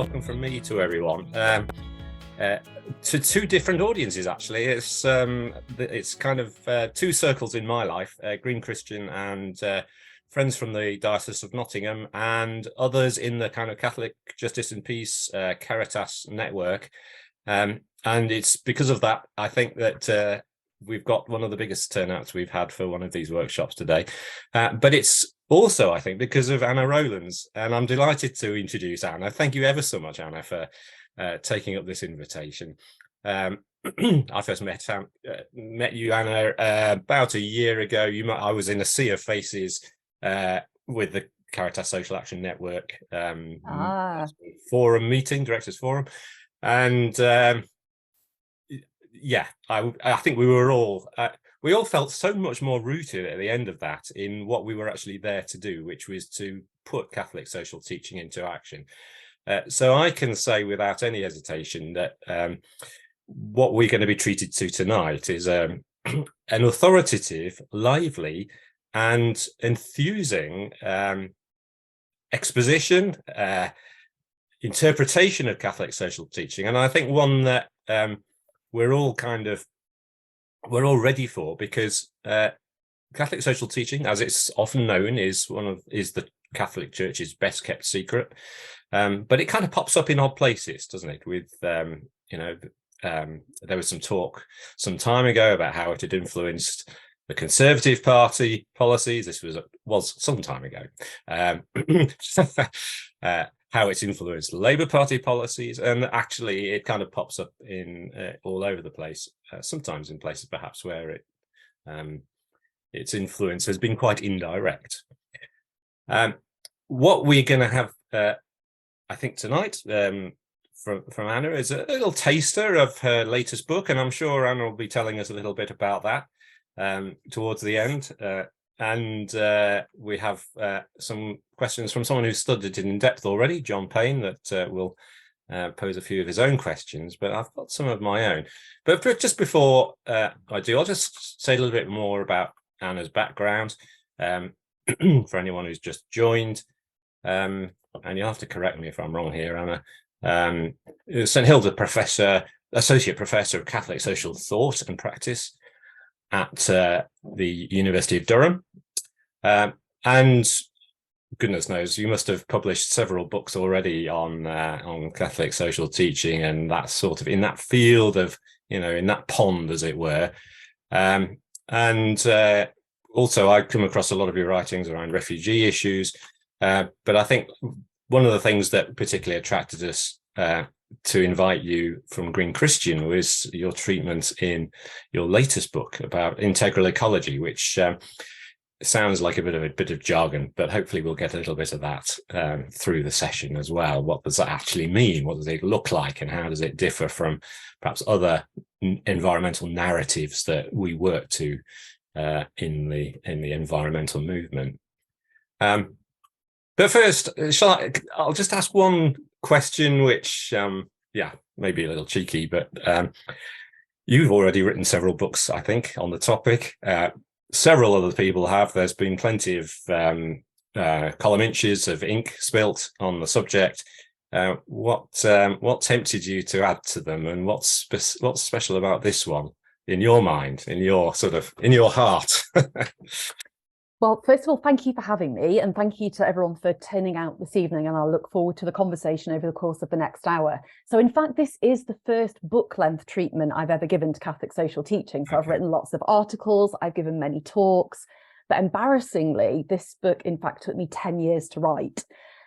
welcome from me to everyone. To two different audiences, actually. It's kind of two circles in my life: Green Christian and friends from the Diocese of Nottingham, and others in the kind of Catholic Justice and Peace Caritas network. And it's because of that, I think, that we've got one of the biggest turnouts we've had for one of these workshops today. But it's also, I think, because of Anna Rowlands, and I'm delighted to introduce Anna. Thank you ever so much, Anna, for taking up this invitation. I first met you, Anna, about a year ago. I was in a sea of faces with the Caritas Social Action Network forum meeting, Directors Forum, and yeah, I think we all felt so much more rooted at the end of that in what we were actually there to do, which was to put Catholic social teaching into action. So I can say without any hesitation that what we're going to be treated to tonight is an authoritative, lively, and enthusing exposition, interpretation of Catholic social teaching, and I think one that we're all ready for, because Catholic social teaching, as it's often known, is the Catholic Church's best kept secret. But it kind of pops up in odd places, doesn't it? With there was some talk some time ago about how it had influenced the Conservative Party policies. This was some time ago. How it's influenced the Labour Party policies, and actually it kind of pops up in all over the place. Sometimes in places perhaps where its influence has been quite indirect. What we're going to have, I think, tonight from Anna is a little taster of her latest book, and I'm sure Anna will be telling us a little bit about that towards the end. And we have some questions from someone who's studied it in depth already, John Payne, that will pose a few of his own questions, but I've got some of my own. But just before I do, I'll just say a little bit more about Anna's background for anyone who's just joined. And you'll have to correct me if I'm wrong here, Anna. St Hilda Associate Professor of Catholic Social Thought and Practice at the University of Durham. And goodness knows, you must have published several books already on Catholic social teaching and that sort of, in that field of, in that pond, as it were. And also, I've come across a lot of your writings around refugee issues. But I think one of the things that particularly attracted us to invite you from Green Christian was your treatment in your latest book about integral ecology, which sounds like a bit of jargon, but hopefully we'll get a little bit of that through the session as well. What does that actually mean? What does it look like, and how does it differ from perhaps other environmental narratives that we work to in the environmental movement? But first, I'll just ask one question, which, maybe a little cheeky, but you've already written several books, I think, on the topic. Several other people have. There's been plenty of column inches of ink spilt on the subject. What tempted you to add to them, and what's special about this one in your mind, in your heart? Well, first of all, thank you for having me, and thank you to everyone for turning out this evening, and I'll look forward to the conversation over the course of the next hour. So in fact, this is the first book-length treatment I've ever given to Catholic social teaching. So I've written lots of articles, I've given many talks, but embarrassingly, this book, in fact, took me 10 years to write.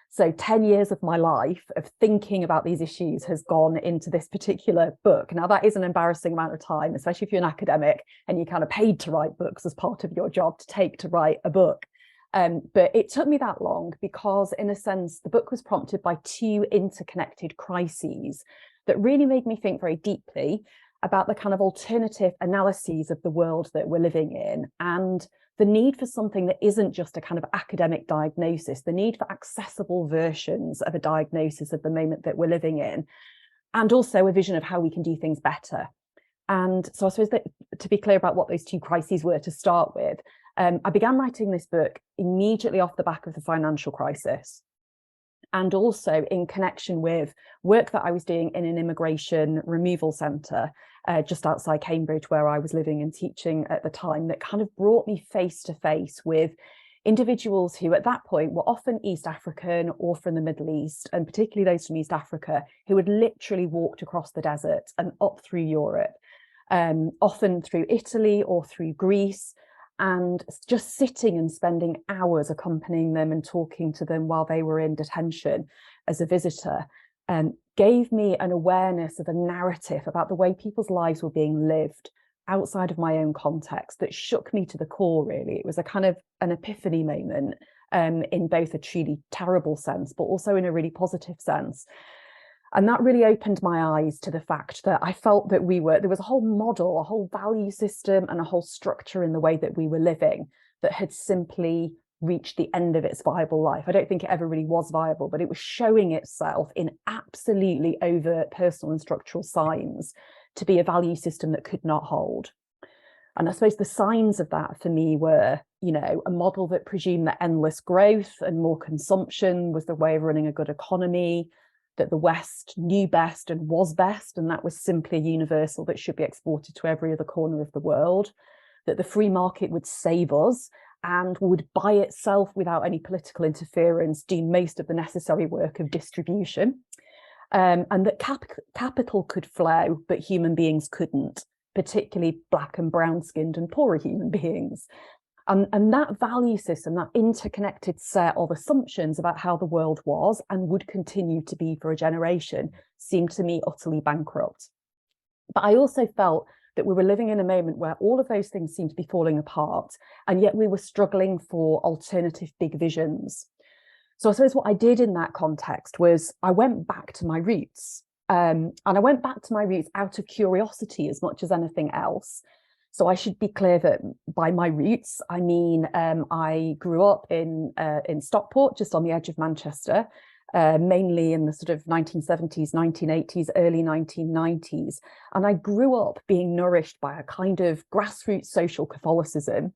So 10 years of my life of thinking about these issues has gone into this particular book. Now, that is an embarrassing amount of time, especially if you're an academic and you're kind of paid to write books as part of your job to write a book. But it took me that long because, in a sense, the book was prompted by two interconnected crises that really made me think very deeply about the kind of alternative analyses of the world that we're living in, and the need for something that isn't just a kind of academic diagnosis, the need for accessible versions of a diagnosis of the moment that we're living in, and also a vision of how we can do things better. And so I suppose that, to be clear about what those two crises were to start with, I began writing this book immediately off the back of the financial crisis. and also in connection with work that I was doing in an immigration removal centre just outside Cambridge, where I was living and teaching at the time, that kind of brought me face to face with individuals who at that point were often East African or from the Middle East, and particularly those from East Africa, who had literally walked across the desert and up through Europe, often through Italy or through Greece, and just sitting and spending hours accompanying them and talking to them while they were in detention as a visitor, gave me an awareness of a narrative about the way people's lives were being lived outside of my own context that shook me to the core, really. It was a kind of an epiphany moment, in both a truly terrible sense, but also in a really positive sense. And that really opened my eyes to the fact that I felt that there was a whole model, a whole value system, and a whole structure in the way that we were living that had simply reached the end of its viable life. I don't think it ever really was viable, but it was showing itself in absolutely overt personal and structural signs to be a value system that could not hold. And I suppose the signs of that for me were, a model that presumed that endless growth and more consumption was the way of running a good economy, that the West knew best and was best, and that was simply a universal that should be exported to every other corner of the world, that the free market would save us and would by itself, without any political interference, do most of the necessary work of distribution, and that capital could flow, but human beings couldn't, particularly black and brown-skinned and poorer human beings. And that value system, that interconnected set of assumptions about how the world was and would continue to be for a generation, seemed to me utterly bankrupt. But I also felt that we were living in a moment where all of those things seemed to be falling apart, and yet we were struggling for alternative big visions. So I suppose what I did in that context was I went back to my roots. And I went back to my roots out of curiosity as much as anything else. So I should be clear that by my roots, I mean, I grew up in Stockport, just on the edge of Manchester, mainly in the sort of 1970s, 1980s, early 1990s. And I grew up being nourished by a kind of grassroots social Catholicism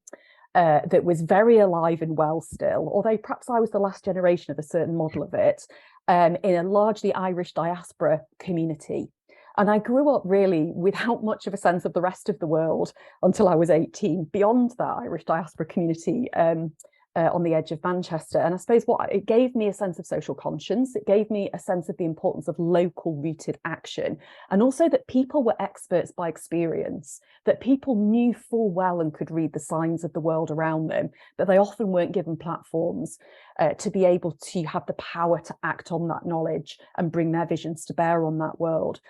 that was very alive and well still, although perhaps I was the last generation of a certain model of it, in a largely Irish diaspora community. And I grew up really without much of a sense of the rest of the world until I was 18, beyond that Irish diaspora community on the edge of Manchester. And I suppose it gave me a sense of social conscience. It gave me a sense of the importance of local rooted action, and also that people were experts by experience, that people knew full well and could read the signs of the world around them, but they often weren't given platforms to be able to have the power to act on that knowledge and bring their visions to bear on that world.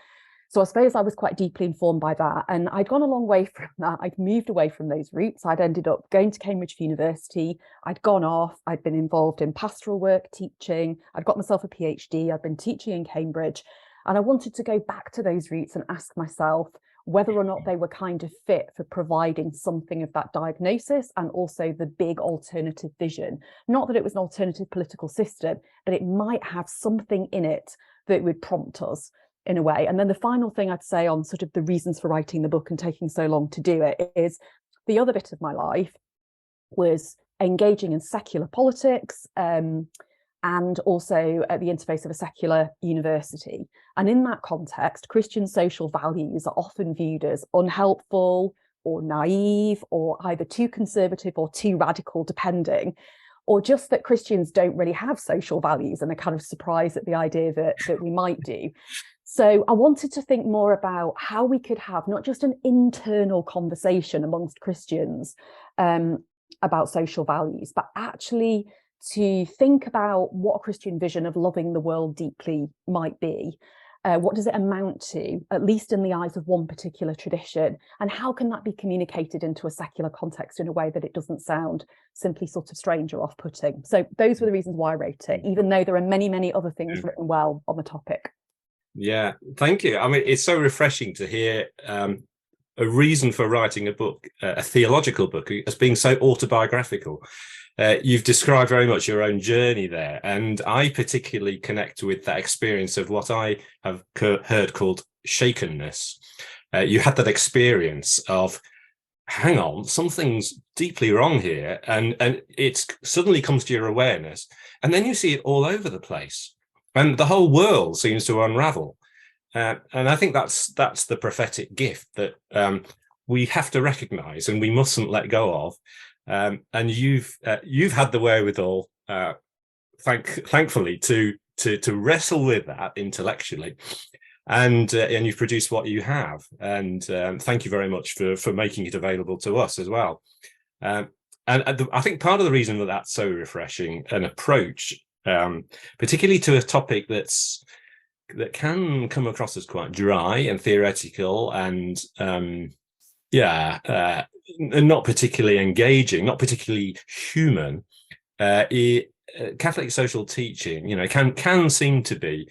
So I suppose I was quite deeply informed by that. And I'd gone a long way from that. I'd moved away from those roots. I'd ended up going to Cambridge University. I'd gone off. I'd been involved in pastoral work, teaching. I'd got myself a PhD. I'd been teaching in Cambridge. And I wanted to go back to those roots and ask myself whether or not they were kind of fit for providing something of that diagnosis and also the big alternative vision. Not that it was an alternative political system, but it might have something in it that would prompt us in a way. And then the final thing I'd say on sort of the reasons for writing the book and taking so long to do it is the other bit of my life was engaging in secular politics, and also at the interface of a secular university. And in that context, Christian social values are often viewed as unhelpful or naive or either too conservative or too radical, depending, or just that Christians don't really have social values and are kind of surprised at the idea that we might do. So I wanted to think more about how we could have not just an internal conversation amongst Christians about social values, but actually to think about what a Christian vision of loving the world deeply might be. What does it amount to, at least in the eyes of one particular tradition? And how can that be communicated into a secular context in a way that it doesn't sound simply sort of strange or off-putting? So those were the reasons why I wrote it, even though there are many, many other things written well on the topic. Yeah, thank you. I mean, it's so refreshing to hear a reason for writing a book, a theological book, as being so autobiographical. You've described very much your own journey there, and I particularly connect with that experience of what I have heard called shakenness. You had that experience of hang on, something's deeply wrong here, and it suddenly comes to your awareness, and then you see it all over the place, and the whole world seems to unravel. And I think that's the prophetic gift that we have to recognize and we mustn't let go of. And you've had the wherewithal, thankfully, to wrestle with that intellectually, and you've produced what you have. And thank you very much for making it available to us as well. And I think part of the reason that that's so refreshing an approach, particularly to a topic that can come across as quite dry and theoretical and not particularly engaging, not particularly human. Catholic social teaching, can seem to be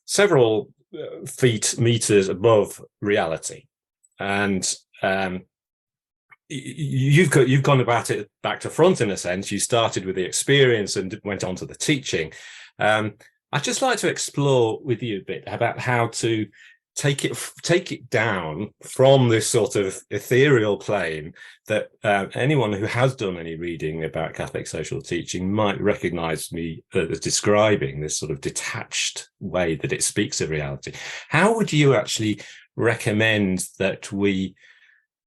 several meters above reality, and you've gone about it back to front in a sense. You started with the experience and went on to the teaching. I'd just like to explore with you a bit about how to take it down from this sort of ethereal plane that anyone who has done any reading about Catholic social teaching might recognize me as describing, this sort of detached way that it speaks of reality. How would you actually recommend that we,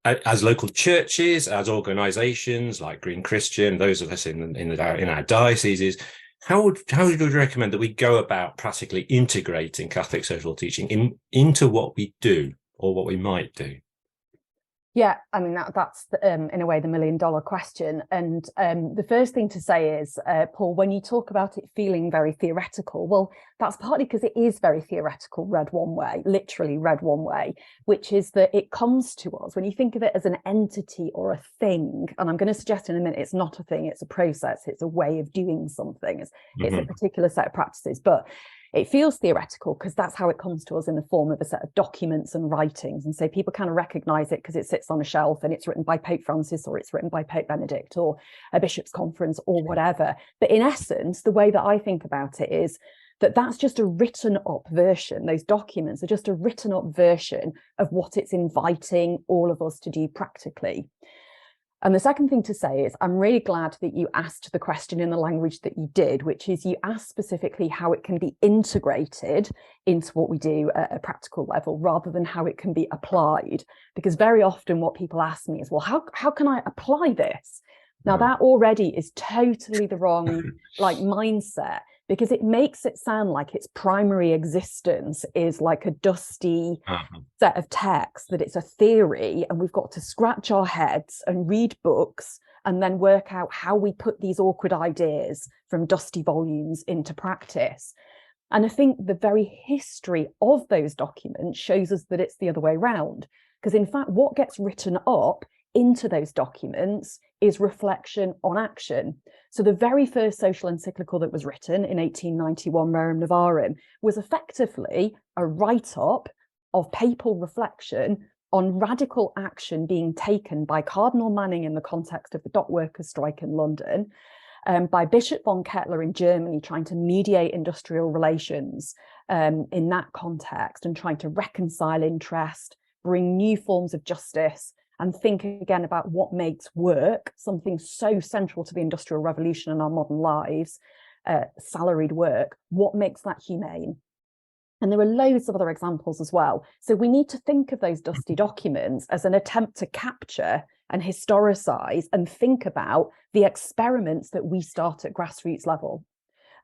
as local churches, as organizations like Green Christian, those of us in our dioceses, how would you recommend that we go about practically integrating Catholic social teaching into what we do or what we might do? Yeah, I mean, that's in a way the $1 million question. And the first thing to say is, Paul, when you talk about it feeling very theoretical, well, that's partly because it is very theoretical, read one way, literally read one way, which is that it comes to us when you think of it as an entity or a thing. And I'm going to suggest in a minute, it's not a thing, it's a process, it's a way of doing something, it's a particular set of practices. But it feels theoretical because that's how it comes to us in the form of a set of documents and writings. And so people kind of recognize it because it sits on a shelf and it's written by Pope Francis or it's written by Pope Benedict or a bishop's conference or whatever. But in essence, the way that I think about it is that that's just a written up version. Those documents are just a written up version of what it's inviting all of us to do practically. And the second thing to say is I'm really glad that you asked the question in the language that you did, which is you asked specifically how it can be integrated into what we do at a practical level rather than how it can be applied. Because very often what people ask me is, well, how can I apply this? Now, that already is totally the wrong mindset, because it makes it sound like its primary existence is like a dusty set of text, that it's a theory and we've got to scratch our heads and read books and then work out how we put these awkward ideas from dusty volumes into practice. And I think the very history of those documents shows us that it's the other way around, because in fact, what gets written up into those documents is reflection on action. So the very first social encyclical that was written in 1891, Rerum Novarum, was effectively a write-up of papal reflection on radical action being taken by Cardinal Manning in the context of the dock workers' strike in London, by Bishop von Kettler in Germany trying to mediate industrial relations in that context and trying to reconcile interest, bring new forms of justice, and think again about what makes work, something so central to the Industrial Revolution and our modern lives, salaried work, what makes that humane? And there are loads of other examples as well. So we need to think of those dusty documents as an attempt to capture and historicize and think about the experiments that we start at grassroots level.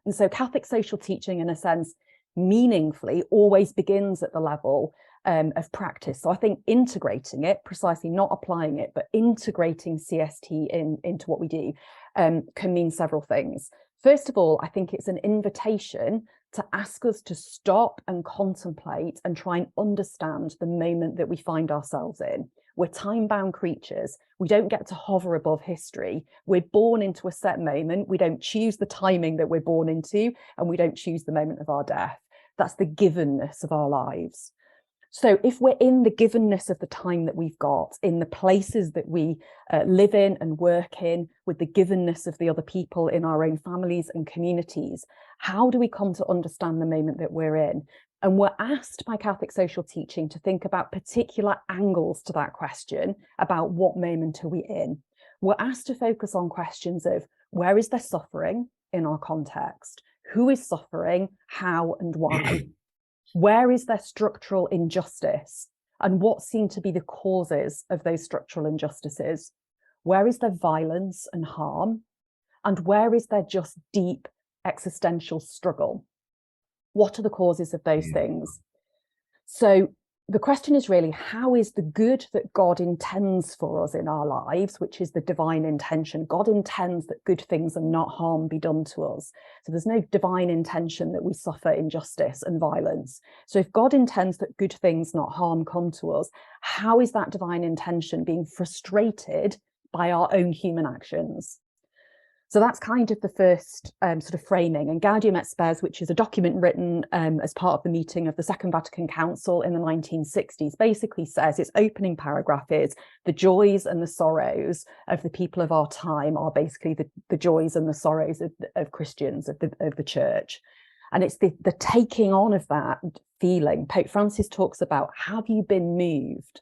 And so Catholic social teaching, in a sense, meaningfully always begins at the level of practice. So I think integrating it, precisely not applying it, but integrating CST into what we do can mean several things. First of all, I think it's an invitation to ask us to stop and contemplate and try and understand the moment that we find ourselves in. We're time-bound creatures. We don't get to hover above history. We're born into a set moment. We don't choose the timing that we're born into, and we don't choose the moment of our death. That's the givenness of our lives. So if we're in the givenness of the time that we've got, in the places that we live in and work in, with the givenness of the other people in our own families and communities, how do we come to understand the moment that we're in? And we're asked by Catholic social teaching to think about particular angles to that question about what moment are we in. We're asked to focus on questions of where is there suffering in our context? Who is suffering? How and why? Where is there structural injustice? And what seem to be the causes of those structural injustices? Where is there violence and harm? And where is there just deep existential struggle? What are the causes of those things? So the question is really, how is the good that God intends for us in our lives, which is the divine intention? God intends that good things and not harm be done to us. So there's no divine intention that we suffer injustice and violence. So if God intends that good things, not harm, come to us, how is that divine intention being frustrated by our own human actions? So that's kind of the first sort of framing. And Gaudium et Spes, which is a document written as part of the meeting of the Second Vatican Council in the 1960s, basically says, its opening paragraph is, the joys and the sorrows of the people of our time are basically the joys and the sorrows of Christians, of the church. And it's the taking on of that feeling. Pope Francis talks about, have you been moved?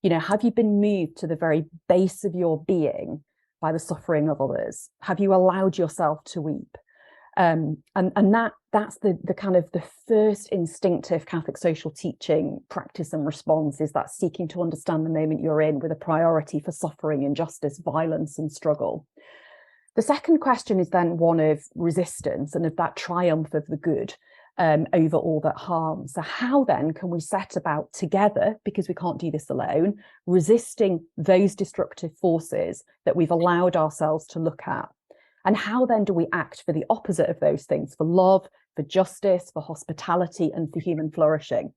You know, have you been moved to the very base of your being by the suffering of others? Have you allowed yourself to weep? And that's the kind of the first instinctive Catholic social teaching practice and response, is that seeking to understand the moment you're in with a priority for suffering, injustice, violence and struggle. The second question is then one of resistance and of that triumph of the good over all that harms. So how then can we set about together, because we can't do this alone, resisting those destructive forces that we've allowed ourselves to look at? And how then do we act for the opposite of those things, for love, for justice, for hospitality, and for human flourishing?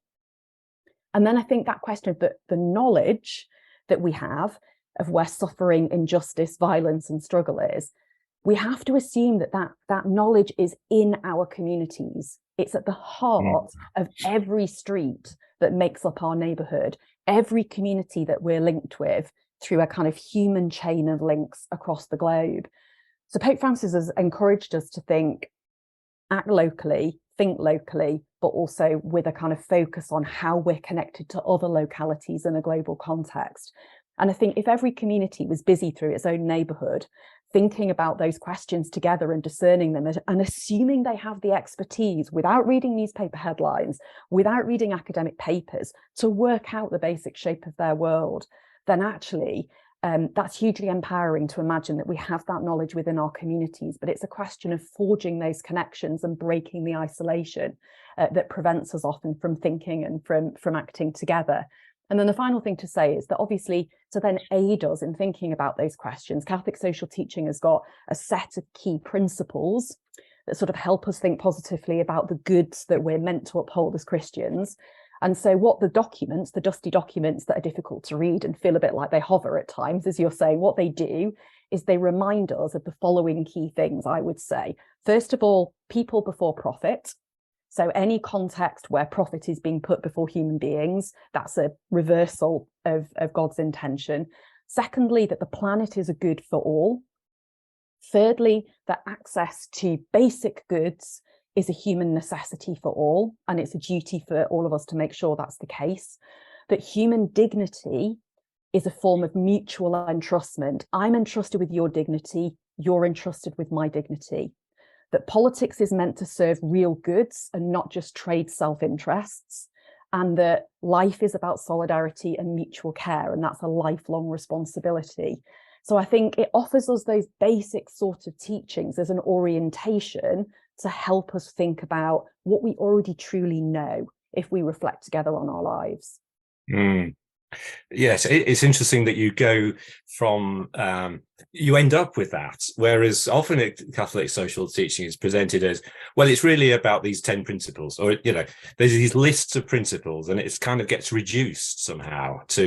And then I think that question of the knowledge that we have of where suffering, injustice, violence, and struggle is, we have to assume that knowledge is in our communities. It's at the heart of every street that makes up our neighborhood, every community that we're linked with through a kind of human chain of links across the globe. So Pope Francis has encouraged us to act locally, think locally, but also with a kind of focus on how we're connected to other localities in a global context. And I think if every community was busy through its own neighborhood, thinking about those questions together and discerning them, and assuming they have the expertise without reading newspaper headlines, without reading academic papers, to work out the basic shape of their world, then actually that's hugely empowering to imagine that we have that knowledge within our communities. But it's a question of forging those connections and breaking the isolation that prevents us often from thinking and from acting together. And then the final thing to say is that obviously, to then aid us in thinking about those questions, Catholic social teaching has got a set of key principles that sort of help us think positively about the goods that we're meant to uphold as Christians. And so what the documents, the dusty documents that are difficult to read and feel a bit like they hover at times, as you're saying, what they do is they remind us of the following key things, I would say. First of all, people before profit. So any context where profit is being put before human beings, that's a reversal of God's intention. Secondly, that the planet is a good for all. Thirdly, that access to basic goods is a human necessity for all, and it's a duty for all of us to make sure that's the case. That human dignity is a form of mutual entrustment. I'm entrusted with your dignity, you're entrusted with my dignity. That politics is meant to serve real goods and not just trade self-interests, and that life is about solidarity and mutual care, and that's a lifelong responsibility. So I think it offers us those basic sort of teachings as an orientation to help us think about what we already truly know if we reflect together on our lives. Yes, it's interesting that you go from, you end up with that, whereas often Catholic social teaching is presented as, well, it's really about these 10 principles, or, you know, there's these lists of principles, and it's kind of gets reduced somehow to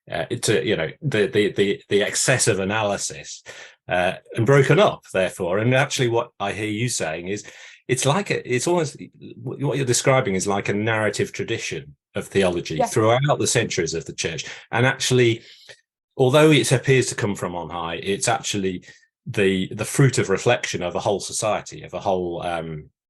you know, the excessive analysis, and broken up, therefore. And actually what I hear you saying is, it's almost what you're describing is like a narrative tradition of theology throughout the centuries of the church. And actually, although it appears to come from on high, it's actually the fruit of reflection of a whole society, of a whole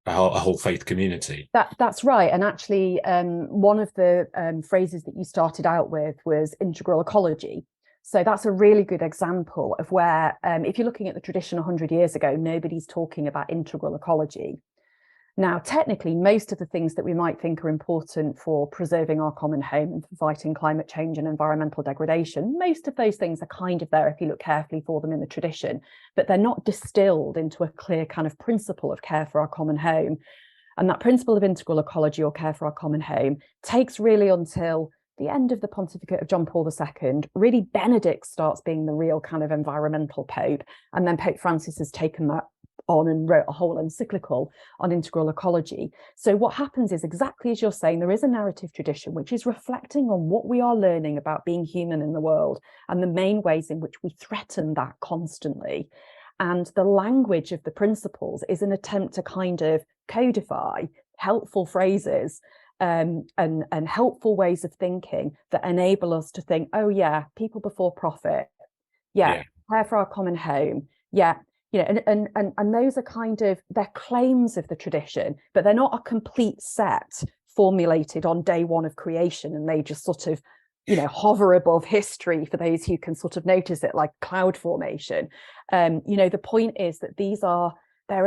a whole faith community. That's right. And actually, one of the phrases that you started out with was integral ecology. So that's a really good example of where, if you're looking at the tradition 100 years ago, nobody's talking about integral ecology. Now, technically, most of the things that we might think are important for preserving our common home and for fighting climate change and environmental degradation, most of those things are kind of there if you look carefully for them in the tradition, but they're not distilled into a clear kind of principle of care for our common home. And that principle of integral ecology, or care for our common home, takes really until the end of the pontificate of John Paul II. Really, Benedict starts being the real kind of environmental pope. And then Pope Francis has taken that on and wrote a whole encyclical on integral ecology. So what happens is, exactly as you're saying, there is a narrative tradition which is reflecting on what we are learning about being human in the world and the main ways in which we threaten that constantly. And the language of the principles is an attempt to kind of codify helpful phrases and helpful ways of thinking that enable us to think, oh yeah, people before profit, care for our common home, and those are kind of, they're claims of the tradition, but they're not a complete set formulated on day one of creation, and they just sort of hover above history for those who can sort of notice it, like cloud formation. The point is that they're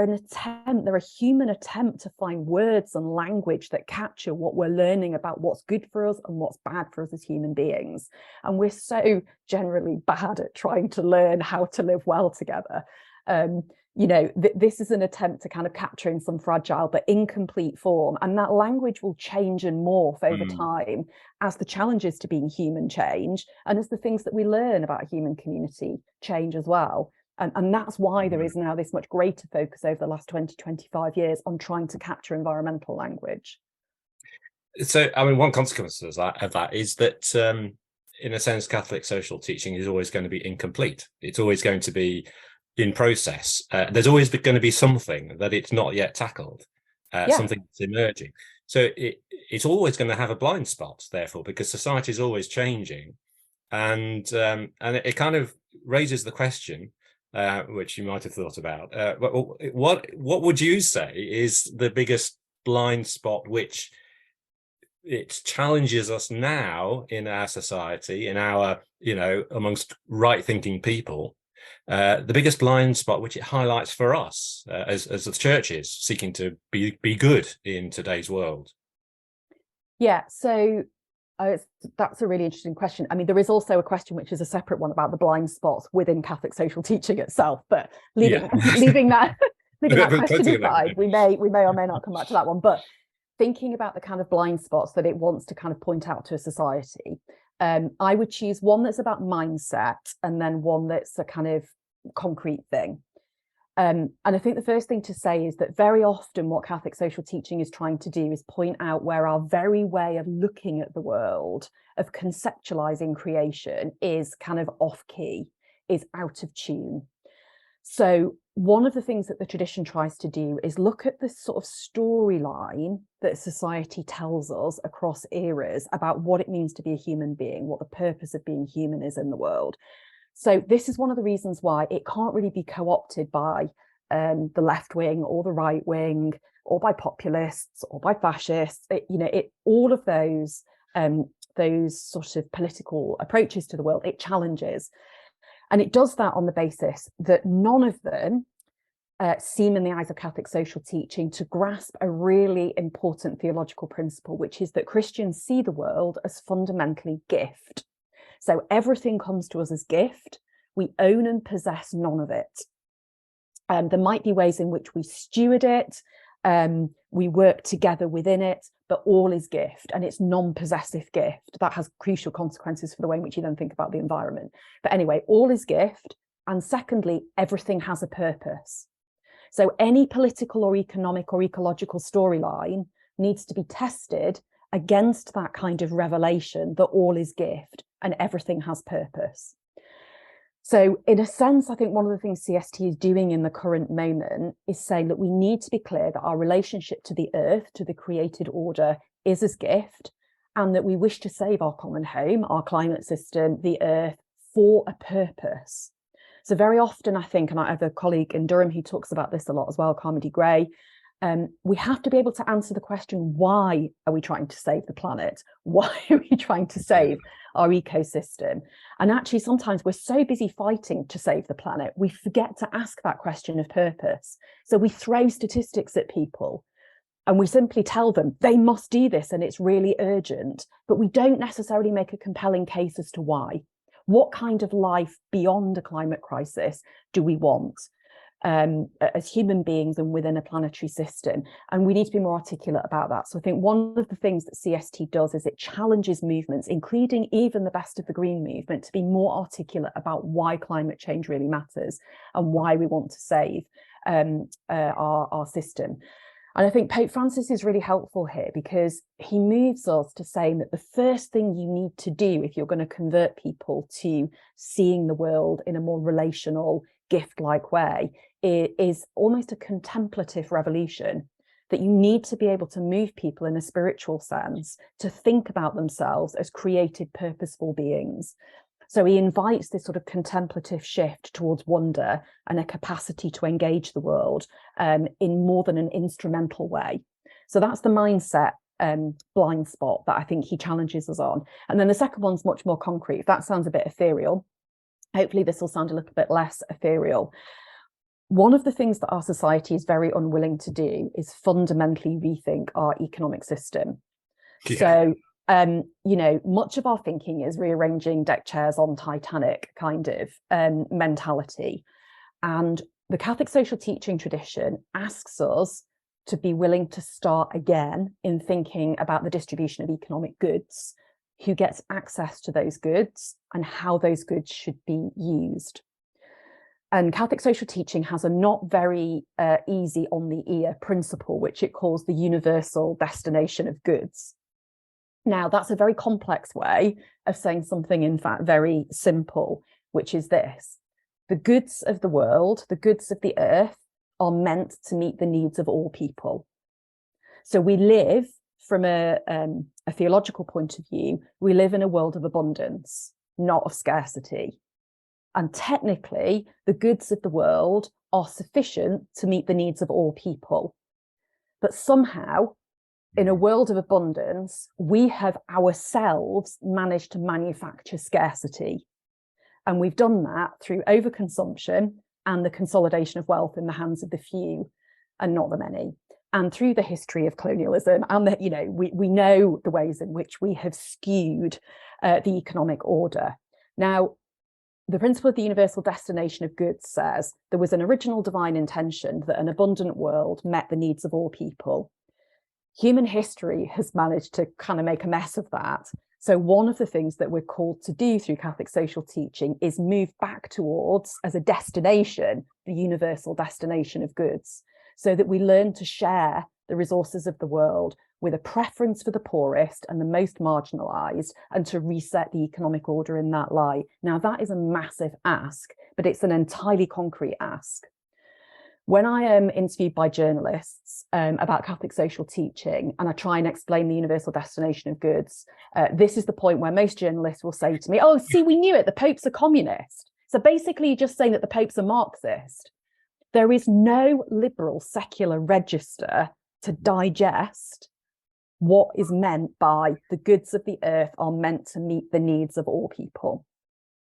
a human attempt to find words and language that capture what we're learning about what's good for us and what's bad for us as human beings. And we're so generally bad at trying to learn how to live well together. This is an attempt to kind of capture in some fragile but incomplete form, and that language will change and morph over time as the challenges to being human change, and as the things that we learn about human community change as well. And that's why there is now this much greater focus over the last 20, 25 years on trying to capture environmental language. So, I mean, one consequence of that is that, in a sense, Catholic social teaching is always going to be incomplete. It's always going to be in process. There's always going to be something that it's not yet tackled, something that's emerging. So it's always going to have a blind spot, therefore, because society is always changing, and it kind of raises the question, which you might have thought about. What would you say is the biggest blind spot which it challenges us now in our society, in our, amongst right-thinking people, the biggest blind spot which it highlights for us as the churches seeking to be good in today's world? So that's a really interesting question. I mean, there is also a question which is a separate one about the blind spots within Catholic social teaching itself, but leaving that question aside, we may or may not come back to that one. But thinking about the kind of blind spots that it wants to kind of point out to a society, I would choose one that's about mindset and then one that's a kind of concrete thing. And I think the first thing to say is that very often what Catholic social teaching is trying to do is point out where our very way of looking at the world, of conceptualizing creation, is kind of off key, is out of tune. So one of the things that the tradition tries to do is look at this sort of storyline that society tells us across eras about what it means to be a human being, what the purpose of being human is in the world. So this is one of the reasons why it can't really be co-opted by the left wing or the right wing, or by populists or by fascists. All of those sort of political approaches to the world, it challenges. And it does that on the basis that none of them seem in the eyes of Catholic social teaching to grasp a really important theological principle, which is that Christians see the world as fundamentally gift. So everything comes to us as gift. We own and possess none of it. There might be ways in which we steward it, we work together within it, but all is gift, and it's non-possessive gift. That has crucial consequences for the way in which you then think about the environment. But anyway, all is gift. And secondly, everything has a purpose. So any political or economic or ecological storyline needs to be tested against that kind of revelation that all is gift and everything has purpose. So in a sense, I think one of the things CST is doing in the current moment is saying that we need to be clear that our relationship to the earth, to the created order, is as gift, and that we wish to save our common home, our climate system, the earth, for a purpose. So very often, I think, and I have a colleague in Durham who talks about this a lot as well, Carmody Gray, we have to be able to answer the question, why are we trying to save the planet? Why are we trying to save our ecosystem? And actually, sometimes we're so busy fighting to save the planet, we forget to ask that question of purpose. So we throw statistics at people and we simply tell them they must do this and it's really urgent, but we don't necessarily make a compelling case as to why. What kind of life beyond a climate crisis do we want? As human beings and within a planetary system, and we need to be more articulate about that. So I think one of the things that CST does is it challenges movements, including even the best of the green movement, to be more articulate about why climate change really matters and why we want to save our system. And I think Pope Francis is really helpful here, because he moves us to saying that the first thing you need to do if you're going to convert people to seeing the world in a more relational, gift-like way is almost a contemplative revolution, that you need to be able to move people in a spiritual sense to think about themselves as created, purposeful beings. So he invites this sort of contemplative shift towards wonder and a capacity to engage the world in more than an instrumental way. So that's the mindset blind spot that I think he challenges us on. And then the second one's much more concrete. If that sounds a bit ethereal, hopefully this will sound a little bit less ethereal. One of the things that our society is very unwilling to do is fundamentally rethink our economic system. Yeah. So, you know, much of our thinking is rearranging deck chairs on Titanic kind of mentality. And the Catholic social teaching tradition asks us to be willing to start again in thinking about the distribution of economic goods, who gets access to those goods, and how those goods should be used. And Catholic social teaching has a not very easy on the ear principle, which it calls the universal destination of goods. Now, that's a very complex way of saying something, in fact, very simple, which is this: the goods of the world, the goods of the earth, are meant to meet the needs of all people. So we live, from a theological point of view, we live in a world of abundance, not of scarcity. And technically, the goods of the world are sufficient to meet the needs of all people. But somehow, in a world of abundance, we have ourselves managed to manufacture scarcity. And we've done that through overconsumption and the consolidation of wealth in the hands of the few and not the many. And through the history of colonialism, and that, you know, we know the ways in which we have skewed the economic order. Now, the principle of the universal destination of goods says there was an original divine intention that an abundant world met the needs of all people. Human history has managed to kind of make a mess of that. So one of the things that we're called to do through Catholic social teaching is move back towards, as a destination, the universal destination of goods, so that we learn to share the resources of the world with a preference for the poorest and the most marginalized, and to reset the economic order in that light. Now, that is a massive ask, but it's an entirely concrete ask. When I am interviewed by journalists about Catholic social teaching, and I try and explain the universal destination of goods, this is the point where most journalists will say to me, oh, see, we knew it, the Pope's a communist. So basically you're just saying that the Pope's a Marxist. There is no liberal secular register to digest what is meant by the goods of the earth are meant to meet the needs of all people.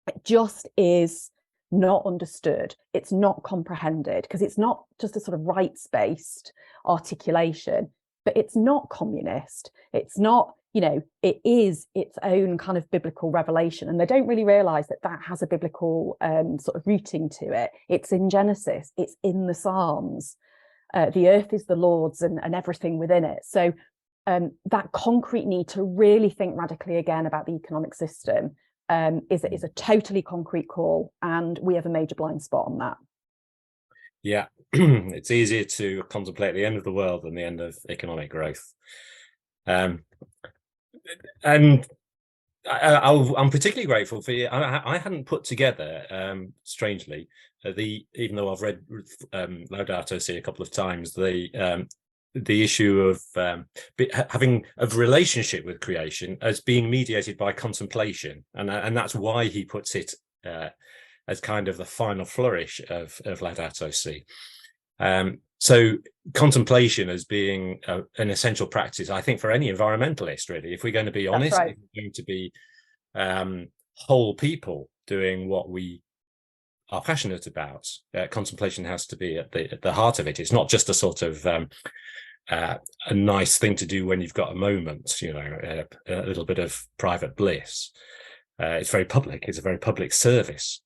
It just is not understood. It's not comprehended, because it's not just a sort of rights-based articulation, but it's not communist. It's not, you know, it is its own kind of biblical revelation. And they don't really realize that that has a biblical sort of rooting to it. It's in Genesis, it's in the Psalms. The earth is the Lord's and everything within it. So that concrete need to really think radically again about the economic system is a totally concrete call, and we have a major blind spot on that. Yeah, it's easier to contemplate the end of the world than the end of economic growth. And I'm particularly grateful for you. I hadn't put together, strangely, even though I've read Laudato Si a couple of times, the issue of having a relationship with creation as being mediated by contemplation, and that's why he puts it as kind of the final flourish of Laudato Si. So contemplation as being an essential practice, I think, for any environmentalist, really. If we're going to be honest, right. if we're going to be whole people doing what we are passionate about, contemplation has to be at the heart of it. It's not just a sort of a nice thing to do when you've got a moment, a little bit of private bliss. It's very public. It's a very public service.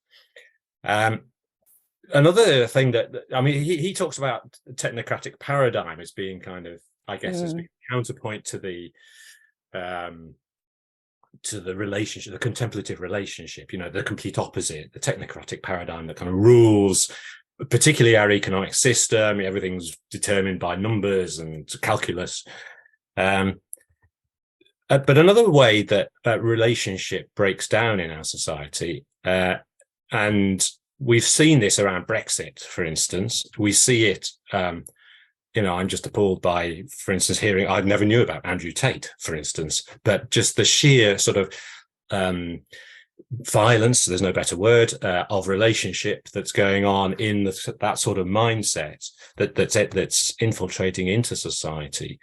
Another thing that, I mean, he talks about technocratic paradigm as being kind of, I guess, as being counterpoint to the relationship, the contemplative relationship, the complete opposite, the technocratic paradigm that kind of rules, particularly our economic system. Everything's determined by numbers and calculus. But another way that relationship breaks down in our society, and we've seen this around Brexit, for instance. We see it, I'm just appalled by, for instance, hearing, I never knew about Andrew Tate, for instance, but just the sheer sort of violence, there's no better word, of relationship that's going on in that sort of mindset that's infiltrating into society.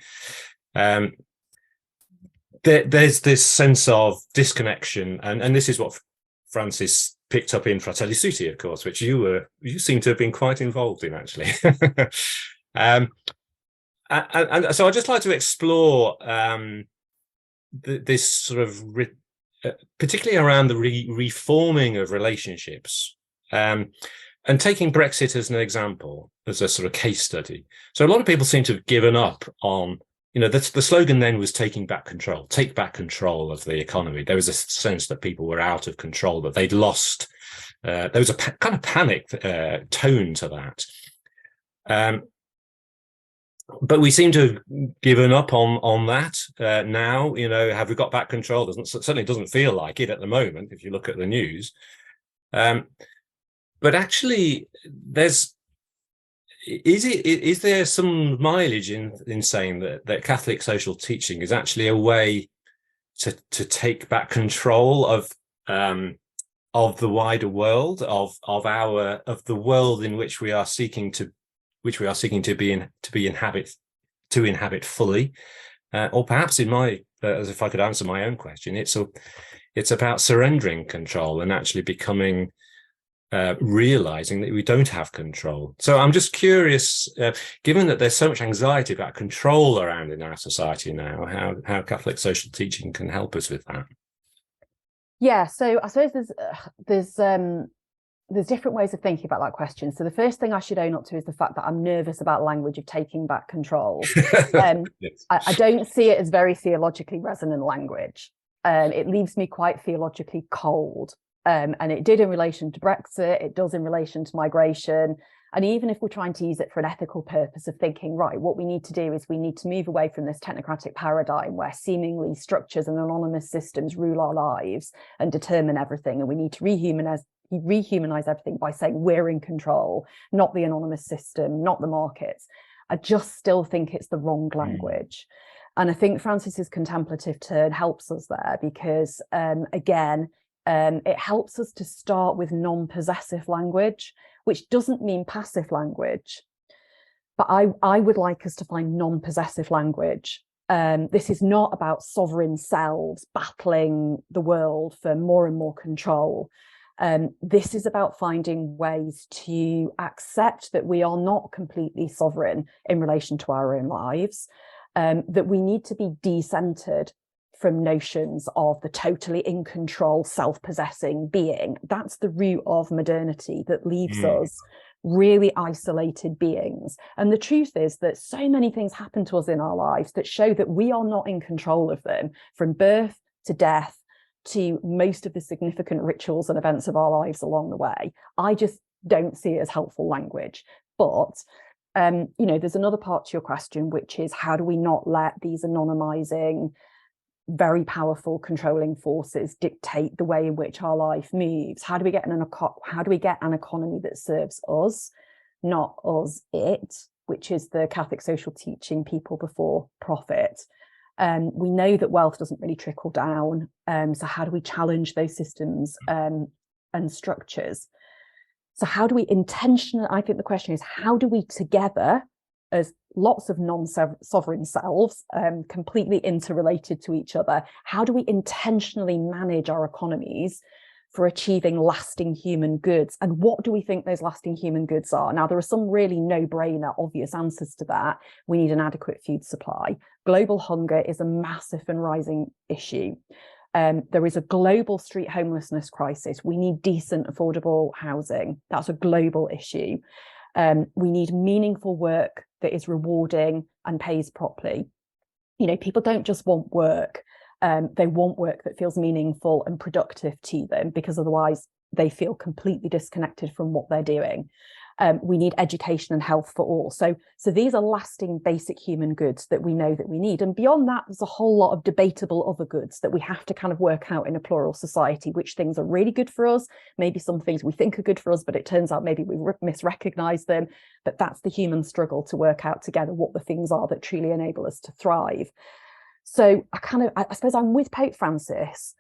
There's this sense of disconnection, and this is what Francis picked up in Fratelli Tutti, of course, which you seem to have been quite involved in, actually. And so I'd just like to explore this sort of, particularly around the reforming of relationships, and taking Brexit as an example, as a sort of case study. So a lot of people seem to have given up on, the slogan then was take back control of the economy. There was a sense that people were out of control, that they'd lost, there was a kind of panic tone to that. But we seem to have given up on that now. Have we got back control? Certainly doesn't feel like it at the moment, if you look at the news. But actually, is there some mileage in saying that Catholic social teaching is actually a way to take back control of the wider world, of the world in which we are seeking to inhabit fully, or perhaps as if I could answer my own question, it's about surrendering control and actually becoming, realizing that we don't have control. So I'm just curious, given that there's so much anxiety about control around in our society now, how Catholic social teaching can help us with that. Yeah, so I suppose there's different ways of thinking about that question. So the first thing I should own up to is the fact that I'm nervous about language of taking back control. Yes. I don't see it as very theologically resonant language. It leaves me quite theologically cold. And it did in relation to Brexit, it does in relation to migration. And even if we're trying to use it for an ethical purpose of thinking, right, what we need to do is we need to move away from this technocratic paradigm where seemingly structures and anonymous systems rule our lives and determine everything. And we need to rehumanize everything by saying we're in control, not the anonymous system, not the markets. I just still think it's the wrong language. And I think Francis's contemplative turn helps us there because, again, it helps us to start with non-possessive language, which doesn't mean passive language. But I would like us to find non-possessive language. This is not about sovereign selves battling the world for more and more control. This is about finding ways to accept that we are not completely sovereign in relation to our own lives, that we need to be decentered from notions of the totally in control, self-possessing being. That's the root of modernity that leaves us really isolated beings. And the truth is that so many things happen to us in our lives that show that we are not in control of them, from birth to death to most of the significant rituals and events of our lives along the way. I just don't see it as helpful language. But there's another part to your question, which is how do we not let these anonymizing, very powerful controlling forces dictate the way in which our life moves? How do we get an economy that serves us, not us it, which is the Catholic social teaching, people before profit? We know that wealth doesn't really trickle down. So how do we challenge those systems and structures? So how do we intentionally, I think the question is, how do we together as lots of non-sovereign selves, completely interrelated to each other. How do we intentionally manage our economies for achieving lasting human goods? And what do we think those lasting human goods are? Now, there are some really no-brainer, obvious answers to that. We need an adequate food supply. Global hunger is a massive and rising issue. There is a global street homelessness crisis. We need decent, affordable housing. That's a global issue. We need meaningful work that is rewarding and pays properly. You know, people don't just want work. They want work that feels meaningful and productive to them, because otherwise they feel completely disconnected from what they're doing. We need education and health for all. So these are lasting basic human goods that we know that we need. And beyond that, there's a whole lot of debatable other goods that we have to kind of work out in a plural society, which things are really good for us. Maybe some things we think are good for us, but it turns out maybe we misrecognize them. But that's the human struggle to work out together what the things are that truly enable us to thrive. So I suppose I'm with Pope Francis,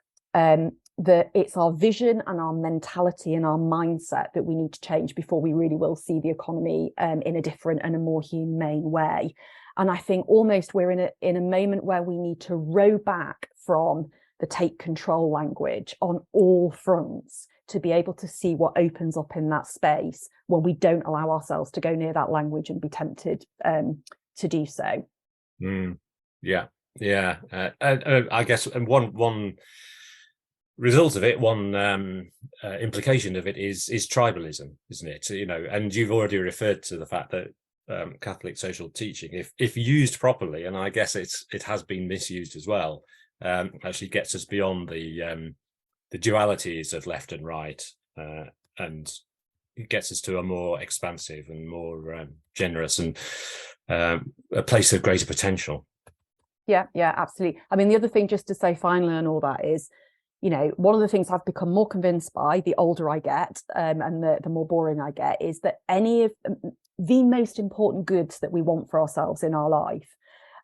that it's our vision and our mentality and our mindset that we need to change before we really will see the economy in a different and a more humane way. And I think almost we're in a moment where we need to row back from the take control language on all fronts to be able to see what opens up in that space when we don't allow ourselves to go near that language and be tempted to do so. Yeah. I guess one result of it, one implication of it is tribalism, isn't it? You know, and you've already referred to the fact that Catholic social teaching, if used properly, and I guess it has been misused as well, actually gets us beyond the dualities of left and right, and it gets us to a more expansive and more generous and a place of greater potential. Yeah, absolutely. I mean, the other thing, just to say finally on all that, is, you know, one of the things I've become more convinced by the older I get, and the more boring I get, is that any of the most important goods that we want for ourselves in our life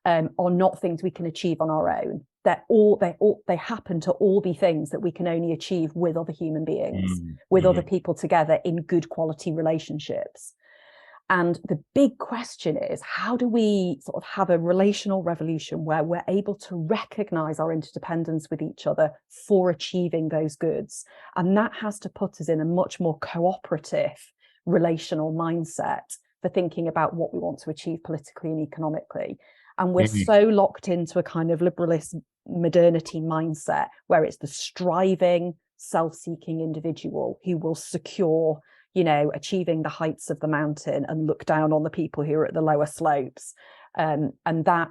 are not things we can achieve on our own. They happen to all be things that we can only achieve with other human beings, with other people together in good quality relationships. And the big question is, how do we sort of have a relational revolution where we're able to recognize our interdependence with each other for achieving those goods? And that has to put us in a much more cooperative relational mindset for thinking about what we want to achieve politically and economically. And we're so locked into a kind of liberalist modernity mindset where it's the striving, self-seeking individual who will secure, you know, achieving the heights of the mountain and look down on the people who are at the lower slopes. And that,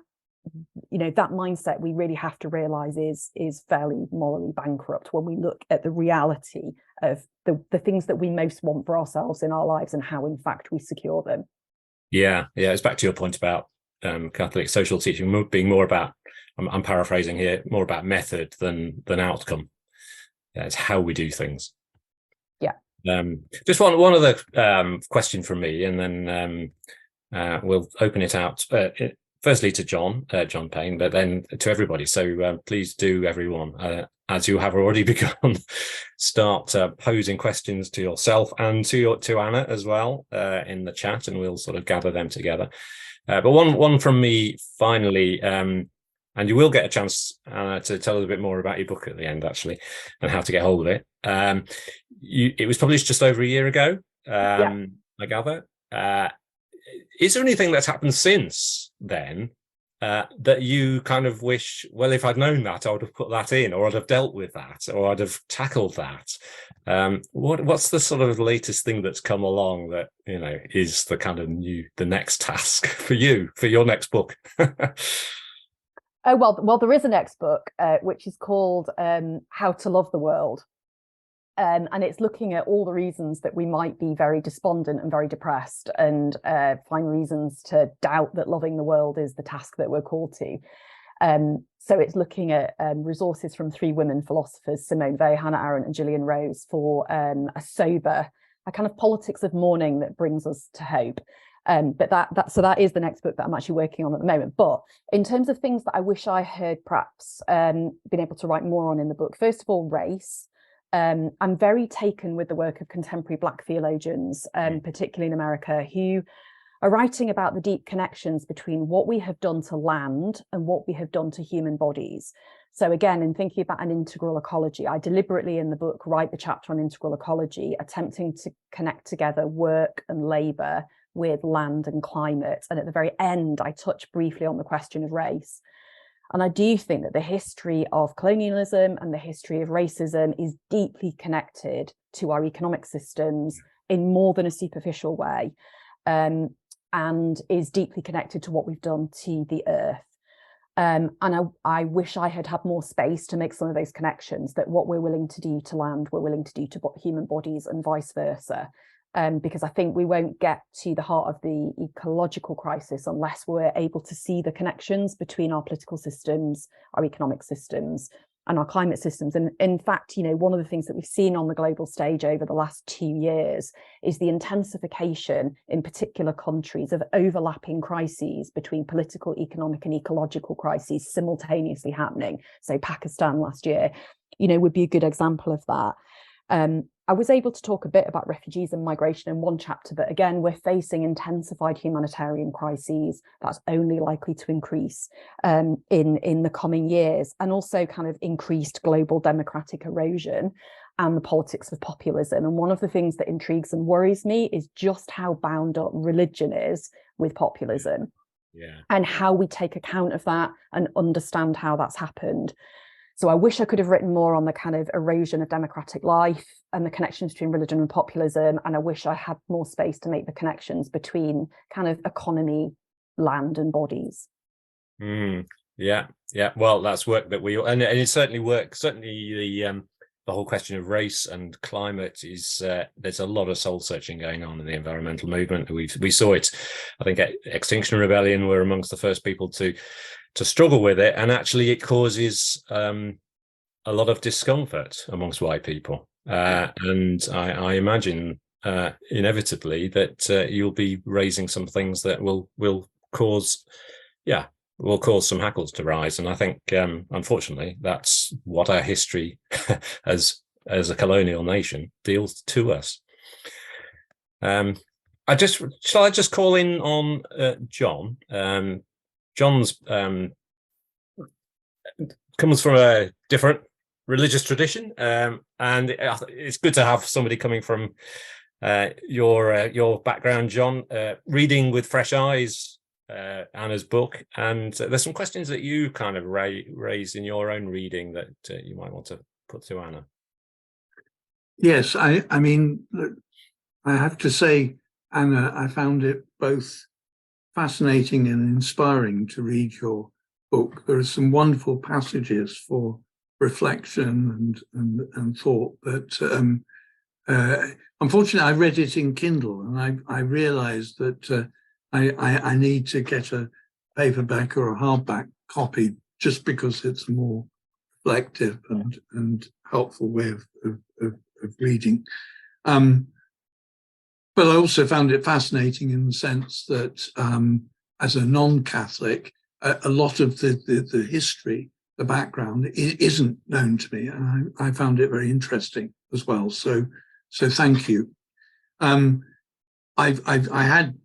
you know, that mindset we really have to realize is fairly morally bankrupt when we look at the reality of the things that we most want for ourselves in our lives and how in fact we secure them. Yeah, it's back to your point about Catholic social teaching being more about, I'm paraphrasing here, more about method than outcome. Yeah, it's how we do things. Just one other question from me, and then we'll open it out firstly to John Payne, but then to everybody. So please do, everyone, as you have already begun, start posing questions to yourself and to Anna as well in the chat, and we'll sort of gather them together. But one from me finally, and you will get a chance to tell us a bit more about your book at the end, actually, and how to get hold of it. It was published just over a year ago, I gather. Is there anything that's happened since then that you kind of wish, well, if I'd known that, I would have put that in, or I'd have dealt with that, or I'd have tackled that? What's the sort of latest thing that's come along that, you know, is the kind of the next task for you, for your next book? Oh, well, there is a next book, which is called How to Love the World. And it's looking at all the reasons that we might be very despondent and very depressed, and find reasons to doubt that loving the world is the task that we're called to. So it's looking at resources from three women philosophers, Simone Weil, Hannah Arendt and Gillian Rose, for a kind of politics of mourning that brings us to hope. But that is the next book that I'm actually working on at the moment. But in terms of things that I wish I had perhaps been able to write more on in the book, first of all, race. I'm very taken with the work of contemporary Black theologians, particularly in America, who are writing about the deep connections between what we have done to land and what we have done to human bodies. So again, in thinking about an integral ecology, I deliberately in the book write the chapter on integral ecology, attempting to connect together work and labour with land and climate. And at the very end, I touch briefly on the question of race. And I do think that the history of colonialism and the history of racism is deeply connected to our economic systems in more than a superficial way, and is deeply connected to what we've done to the earth. And I wish I had had more space to make some of those connections, that what we're willing to do to land, we're willing to do to human bodies and vice versa. Because I think we won't get to the heart of the ecological crisis unless we're able to see the connections between our political systems, our economic systems, and our climate systems. And in fact, you know, one of the things that we've seen on the global stage over the last 2 years is the intensification in particular countries of overlapping crises between political, economic, and ecological crises simultaneously happening. So Pakistan last year, you know, would be a good example of that. I was able to talk a bit about refugees and migration in one chapter, but again, we're facing intensified humanitarian crises that's only likely to increase in the coming years, and also kind of increased global democratic erosion and the politics of populism. And one of the things that intrigues and worries me is just how bound up religion is with populism, and how we take account of that and understand how that's happened. So I wish I could have written more on the kind of erosion of democratic life and the connections between religion and populism. And I wish I had more space to make the connections between kind of economy, land and bodies. Yeah. Well, that's work that and it certainly works. Certainly the whole question of race and climate is, there's a lot of soul searching going on in the environmental movement. We saw it, I think Extinction Rebellion were amongst the first people to struggle with it, and actually it causes a lot of discomfort amongst white people, and I imagine inevitably that you'll be raising some things that will cause some hackles to rise. And I think unfortunately that's what our history as a colonial nation deals to us. Shall I just call in on John? John's comes from a different religious tradition, and it's good to have somebody coming from your background, John, reading with fresh eyes Anna's book. And there's some questions that you kind of raised in your own reading that you might want to put to Anna. Yes, I mean, I have to say, Anna, I found it both fascinating and inspiring to read your book. There are some wonderful passages for reflection and thought, but unfortunately I read it in Kindle, and I realized that I need to get a paperback or a hardback copy, just because it's a more reflective and helpful way of reading. But I also found it fascinating in the sense that as a non-Catholic, a lot of the history, the background isn't known to me, and I found it very interesting as well. So thank you. I had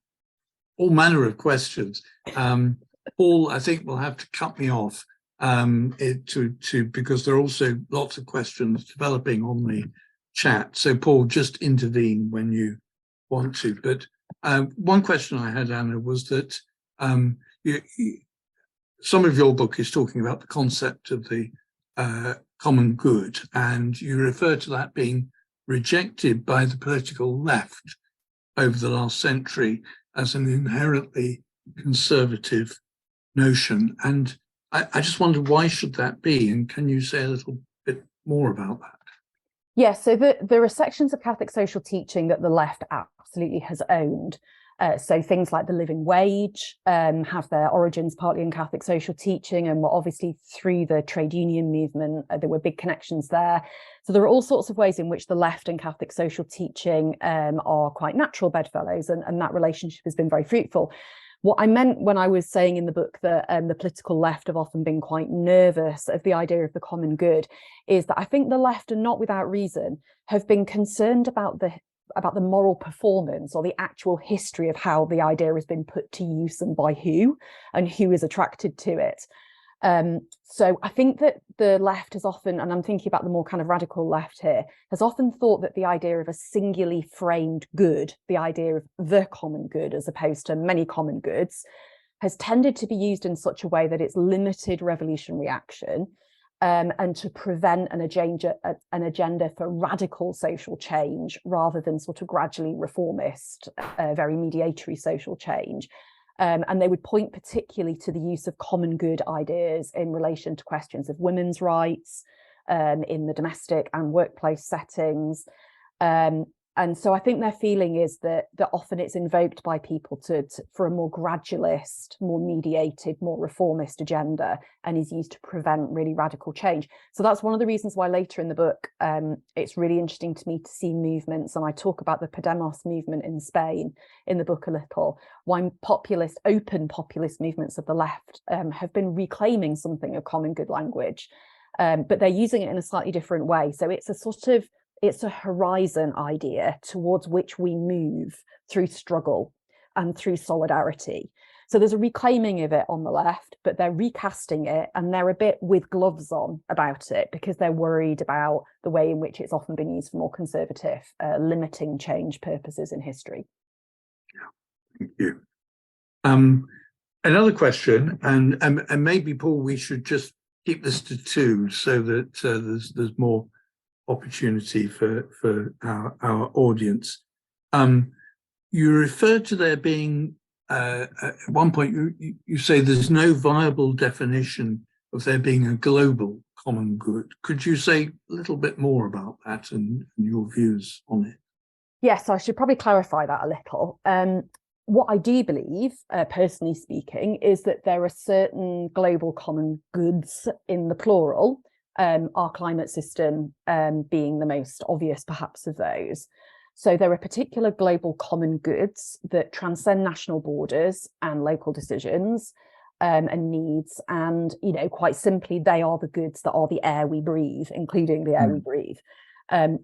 all manner of questions. Paul, I think, will have to cut me off because there are also lots of questions developing on the chat. So Paul, just intervene when you want to. But one question I had, Anna, was that some of your book is talking about the concept of the common good, and you refer to that being rejected by the political left over the last century as an inherently conservative notion. And I just wonder, why should that be? And can you say a little bit more about that? Yes, so there are sections of Catholic social teaching that the left absolutely has owned. So things like the living wage have their origins partly in Catholic social teaching, and were obviously through the trade union movement, there were big connections there. So there are all sorts of ways in which the left and Catholic social teaching are quite natural bedfellows, and that relationship has been very fruitful. What I meant when I was saying in the book that the political left have often been quite nervous of the idea of the common good is that I think the left, and not without reason, have been concerned about about the moral performance or the actual history of how the idea has been put to use and by who, and who is attracted to it. So I think that the left has often, and I'm thinking about the more kind of radical left here, has often thought that the idea of a singularly framed good, the idea of the common good as opposed to many common goods, has tended to be used in such a way that it's limited revolutionary action, and to prevent an agenda for radical social change rather than sort of gradually reformist, very mediatory social change. And they would point particularly to the use of common good ideas in relation to questions of women's rights in the domestic and workplace settings. And so I think their feeling is that often it's invoked by people for a more gradualist, more mediated, more reformist agenda, and is used to prevent really radical change. So that's one of the reasons why later in the book, it's really interesting to me to see movements, and I talk about the Podemos movement in Spain in the book a little, why open populist movements of the left have been reclaiming something of common good language, but they're using it in a slightly different way. So it's a horizon idea towards which we move through struggle and through solidarity. So there's a reclaiming of it on the left, but they're recasting it, and they're a bit with gloves on about it because they're worried about the way in which it's often been used for more conservative, limiting change purposes in history. Yeah, thank you. Another question, and maybe, Paul, we should just keep this to two so that there's more opportunity for our audience. You referred to there being at one point you say there's no viable definition of there being a global common good. Could you say a little bit more about that and your views on it? Yes, I should probably clarify that a little. What I do believe, personally speaking, is that there are certain global common goods in the plural, our climate system being the most obvious perhaps of those. So there are particular global common goods that transcend national borders and local decisions and needs. And, quite simply, they are the goods that are the air we breathe, including the air we breathe.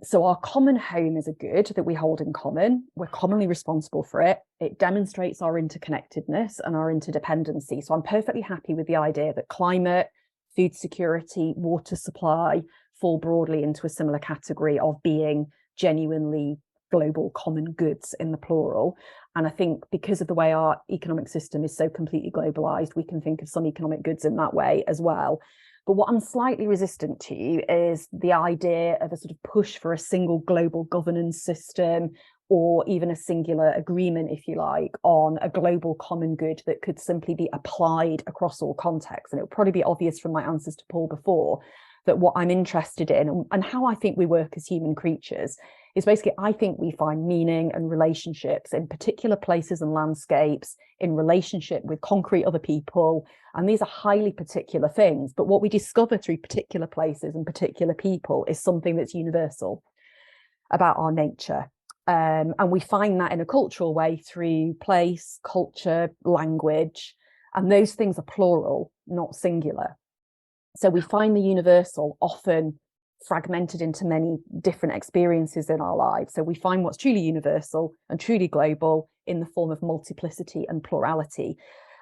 So our common home is a good that we hold in common. We're commonly responsible for it. It demonstrates our interconnectedness and our interdependency. So I'm perfectly happy with the idea that climate, food security, water supply fall broadly into a similar category of being genuinely global common goods in the plural. And I think because of the way our economic system is so completely globalized, we can think of some economic goods in that way as well. But what I'm slightly resistant to is the idea of a sort of push for a single global governance system, or even a singular agreement, if you like, on a global common good that could simply be applied across all contexts. And it would probably be obvious from my answers to Paul before that what I'm interested in and how I think we work as human creatures is basically, I think we find meaning and relationships in particular places and landscapes, in relationship with concrete other people. And these are highly particular things. But what we discover through particular places and particular people is something that's universal about our nature. And we find that in a cultural way through place, culture, language, and those things are plural, not singular. So we find the universal often fragmented into many different experiences in our lives. So we find what's truly universal and truly global in the form of multiplicity and plurality.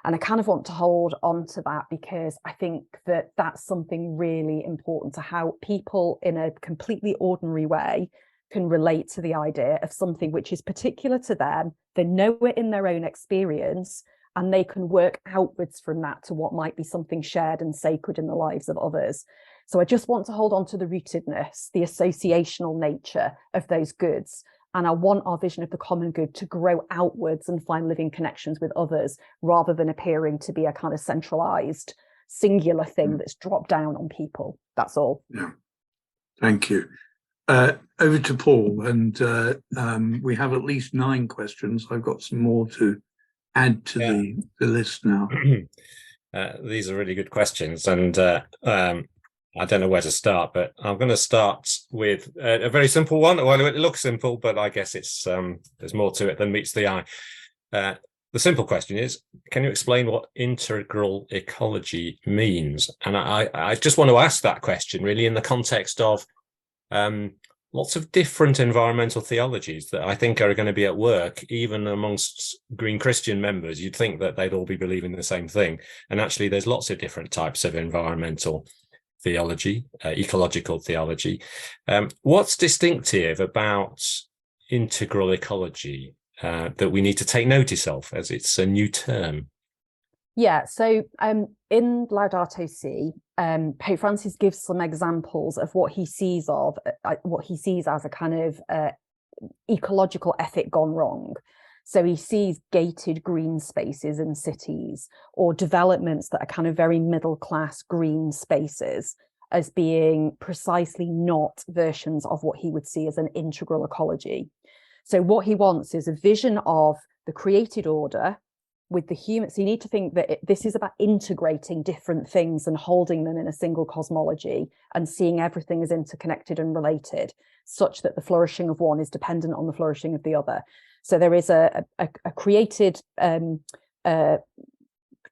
And I kind of want to hold on to that because I think that that's something really important to how people in a completely ordinary way can relate to the idea of something which is particular to them. They know it in their own experience, and they can work outwards from that to what might be something shared and sacred in the lives of others. So I just want to hold on to the rootedness, the associational nature of those goods. And I want our vision of the common good to grow outwards and find living connections with others, rather than appearing to be a kind of centralized, singular thing that's dropped down on people. That's all. Yeah, thank you. Over to Paul, and we have at least 9 questions. I've got some more to add to the list now. These are really good questions, and I don't know where to start, but I'm going to start with a very simple one. Well, it looks simple, but I guess it's there's more to it than meets the eye. The simple question is, can you explain what integral ecology means? And I just want to ask that question really in the context of lots of different environmental theologies that I think are going to be at work even amongst Green Christian members. You'd think that they'd all be believing the same thing. And actually, there's lots of different types of environmental theology, ecological theology. What's distinctive about integral ecology that we need to take notice of, as it's a new term? Yeah, so in Laudato Si, Pope Francis gives some examples of what he sees as a kind of ecological ethic gone wrong. So he sees gated green spaces in cities, or developments that are kind of very middle class green spaces, as being precisely not versions of what he would see as an integral ecology. So what he wants is a vision of the created order with the human. So you need to think that this is about integrating different things and holding them in a single cosmology and seeing everything as interconnected and related, such that the flourishing of one is dependent on the flourishing of the other. So there is a created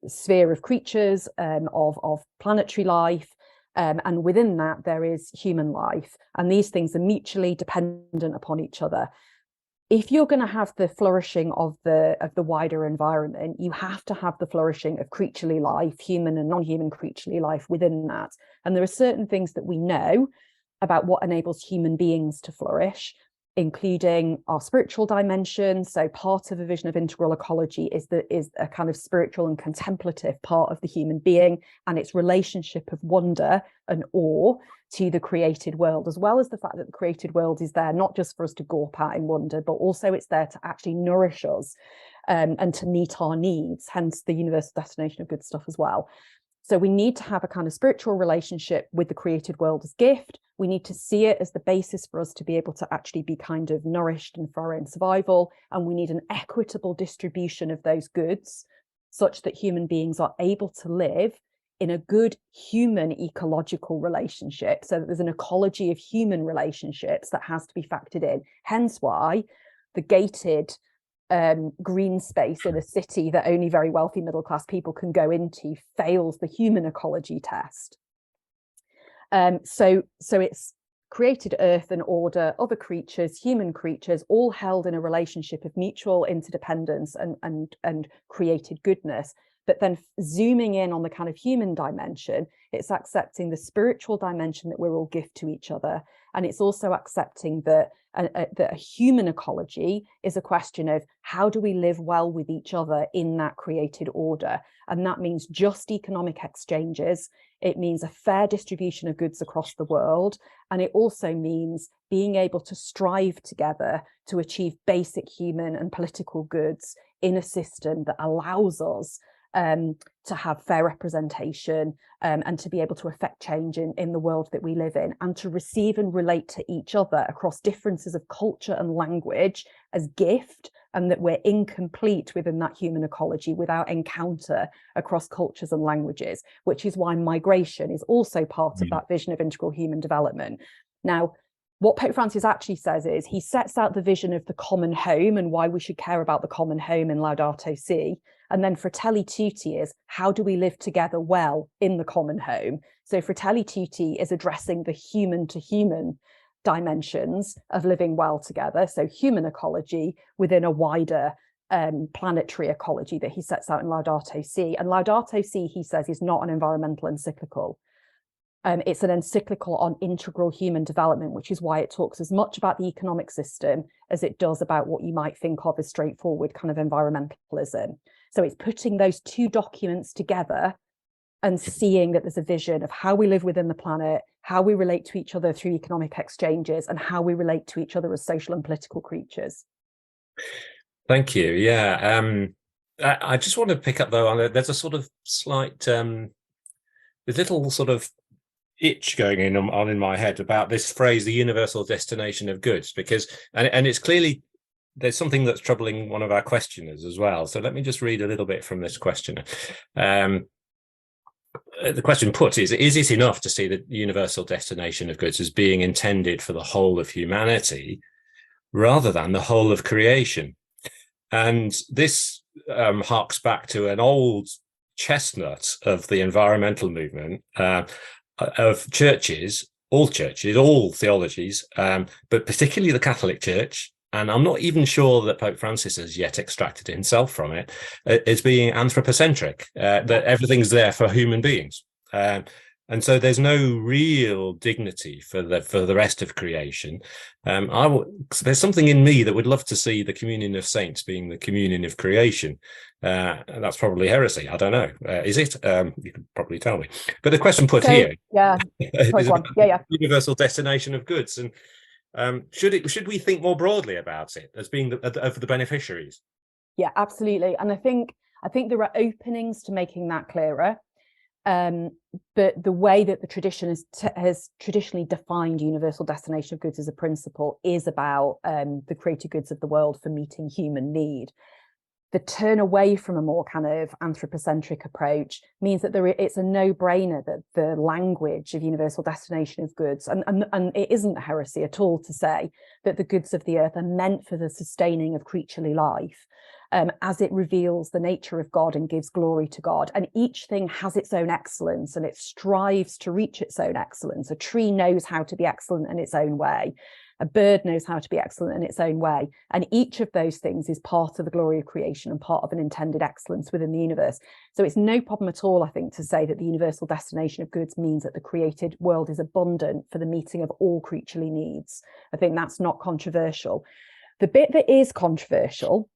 sphere of creatures, of planetary life, and within that there is human life, and these things are mutually dependent upon each other. If you're going to have the flourishing of the wider environment, you have to have the flourishing of creaturely life, human and non-human creaturely life within that. And there are certain things that we know about what enables human beings to flourish, including our spiritual dimension. So part of a vision of integral ecology is a kind of spiritual and contemplative part of the human being, and its relationship of wonder and awe to the created world, as well as the fact that the created world is there not just for us to gawp at in wonder, but also it's there to actually nourish us and to meet our needs, hence the universal destination of good stuff as well. So we need to have a kind of spiritual relationship with the created world as gift. We need to see it as the basis for us to be able to actually be kind of nourished and for our own survival. And we need an equitable distribution of those goods such that human beings are able to live in a good human ecological relationship, so that there's an ecology of human relationships that has to be factored in. Hence why the gated green space in a city that only very wealthy middle class people can go into fails the human ecology test. So it's created earth and order, other creatures, human creatures, all held in a relationship of mutual interdependence and created goodness. But then zooming in on the kind of human dimension, it's accepting the spiritual dimension that we're all gift to each other. And it's also accepting that a human ecology is a question of how do we live well with each other in that created order. And that means just economic exchanges. It means a fair distribution of goods across the world. And it also means being able to strive together to achieve basic human and political goods in a system that allows us to have fair representation and to be able to affect change in the world that we live in, and to receive and relate to each other across differences of culture and language as gift, and that we're incomplete within that human ecology without encounter across cultures and languages, which is why migration is also part of that vision of integral human development. Now, what Pope Francis actually says is he sets out the vision of the common home and why we should care about the common home in Laudato Si. And then Fratelli Tutti is how do we live together well in the common home? So Fratelli Tutti is addressing the human to human dimensions of living well together. So human ecology within a wider planetary ecology that he sets out in Laudato Si. And Laudato Si, he says, is not an environmental encyclical. It's an encyclical on integral human development, which is why it talks as much about the economic system as it does about what you might think of as straightforward kind of environmentalism. So it's putting those two documents together and seeing that there's a vision of how we live within the planet, how we relate to each other through economic exchanges, and how we relate to each other as social and political creatures. Thank you. Yeah. I just want to pick up, though, on there's a sort of slight, there's little sort of itch going on in my head about this phrase, the universal destination of goods, because, and it's clearly, there's something that's troubling one of our questioners as well. So let me just read a little bit from this questioner. The question put is it enough to see the universal destination of goods as being intended for the whole of humanity rather than the whole of creation? And this harks back to an old chestnut of the environmental movement, of churches all churches, all theologies, but particularly the Catholic Church. And I'm not even sure that Pope Francis has yet extracted himself from it, as being anthropocentric, that everything's there for human beings. And so there's no real dignity for the rest of creation. There's something in me that would love to see the communion of saints being the communion of creation. And that's probably heresy. I don't know. Is it? You can probably tell me. But the question put here, is about universal destination of goods, and should we think more broadly about it as being of the beneficiaries? Yeah, absolutely. And I think there are openings to making that clearer. But the way that the tradition has traditionally defined universal destination of goods as a principle is about the created goods of the world for meeting human need. The turn away from a more kind of anthropocentric approach means that it's a no-brainer that the language of universal destination of goods, and it isn't a heresy at all to say that the goods of the earth are meant for the sustaining of creaturely life, as it reveals the nature of God and gives glory to God. And each thing has its own excellence and it strives to reach its own excellence. A tree knows how to be excellent in its own way. A bird knows how to be excellent in its own way. And each of those things is part of the glory of creation and part of an intended excellence within the universe. So it's no problem at all, I think, to say that the universal destination of goods means that the created world is abundant for the meeting of all creaturely needs. I think that's not controversial. The bit that is controversial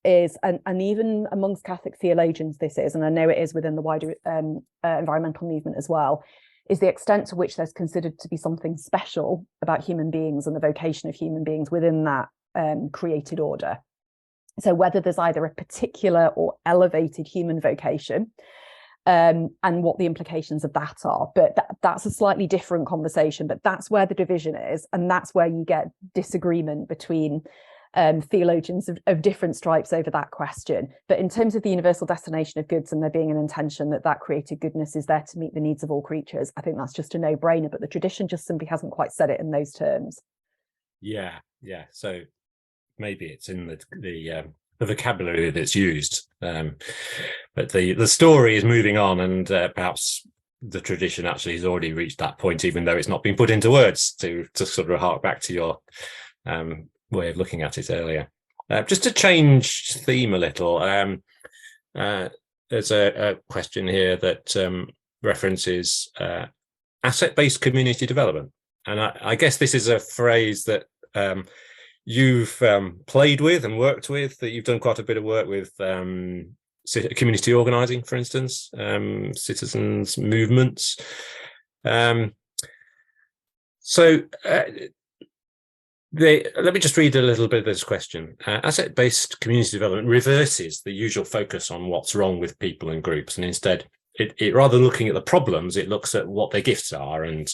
is, and even amongst Catholic theologians this is, and I know it is within the wider environmental movement as well, is the extent to which there's considered to be something special about human beings and the vocation of human beings within that created order. So whether there's either a particular or elevated human vocation, and what the implications of that are. But that's a slightly different conversation, but that's where the division is, and that's where you get disagreement between theologians of different stripes over that question. But in terms of the universal destination of goods and there being an intention that created goodness is there to meet the needs of all creatures, I think that's just a no-brainer, but the tradition just simply hasn't quite said it in those terms. Yeah. So maybe it's in the vocabulary that's used, but the story is moving on, and perhaps the tradition actually has already reached that point, even though it's not been put into words, to sort of hark back to your way of looking at it earlier. Just to change theme a little, there's a question here that references asset-based community development, and I guess this is a phrase that you've played with and worked with, that you've done quite a bit of work with community organizing, for instance, citizens movements. Let me just read a little bit of this question. Asset-based community development reverses the usual focus on what's wrong with people and groups, and instead, it rather than looking at the problems, it looks at what their gifts are and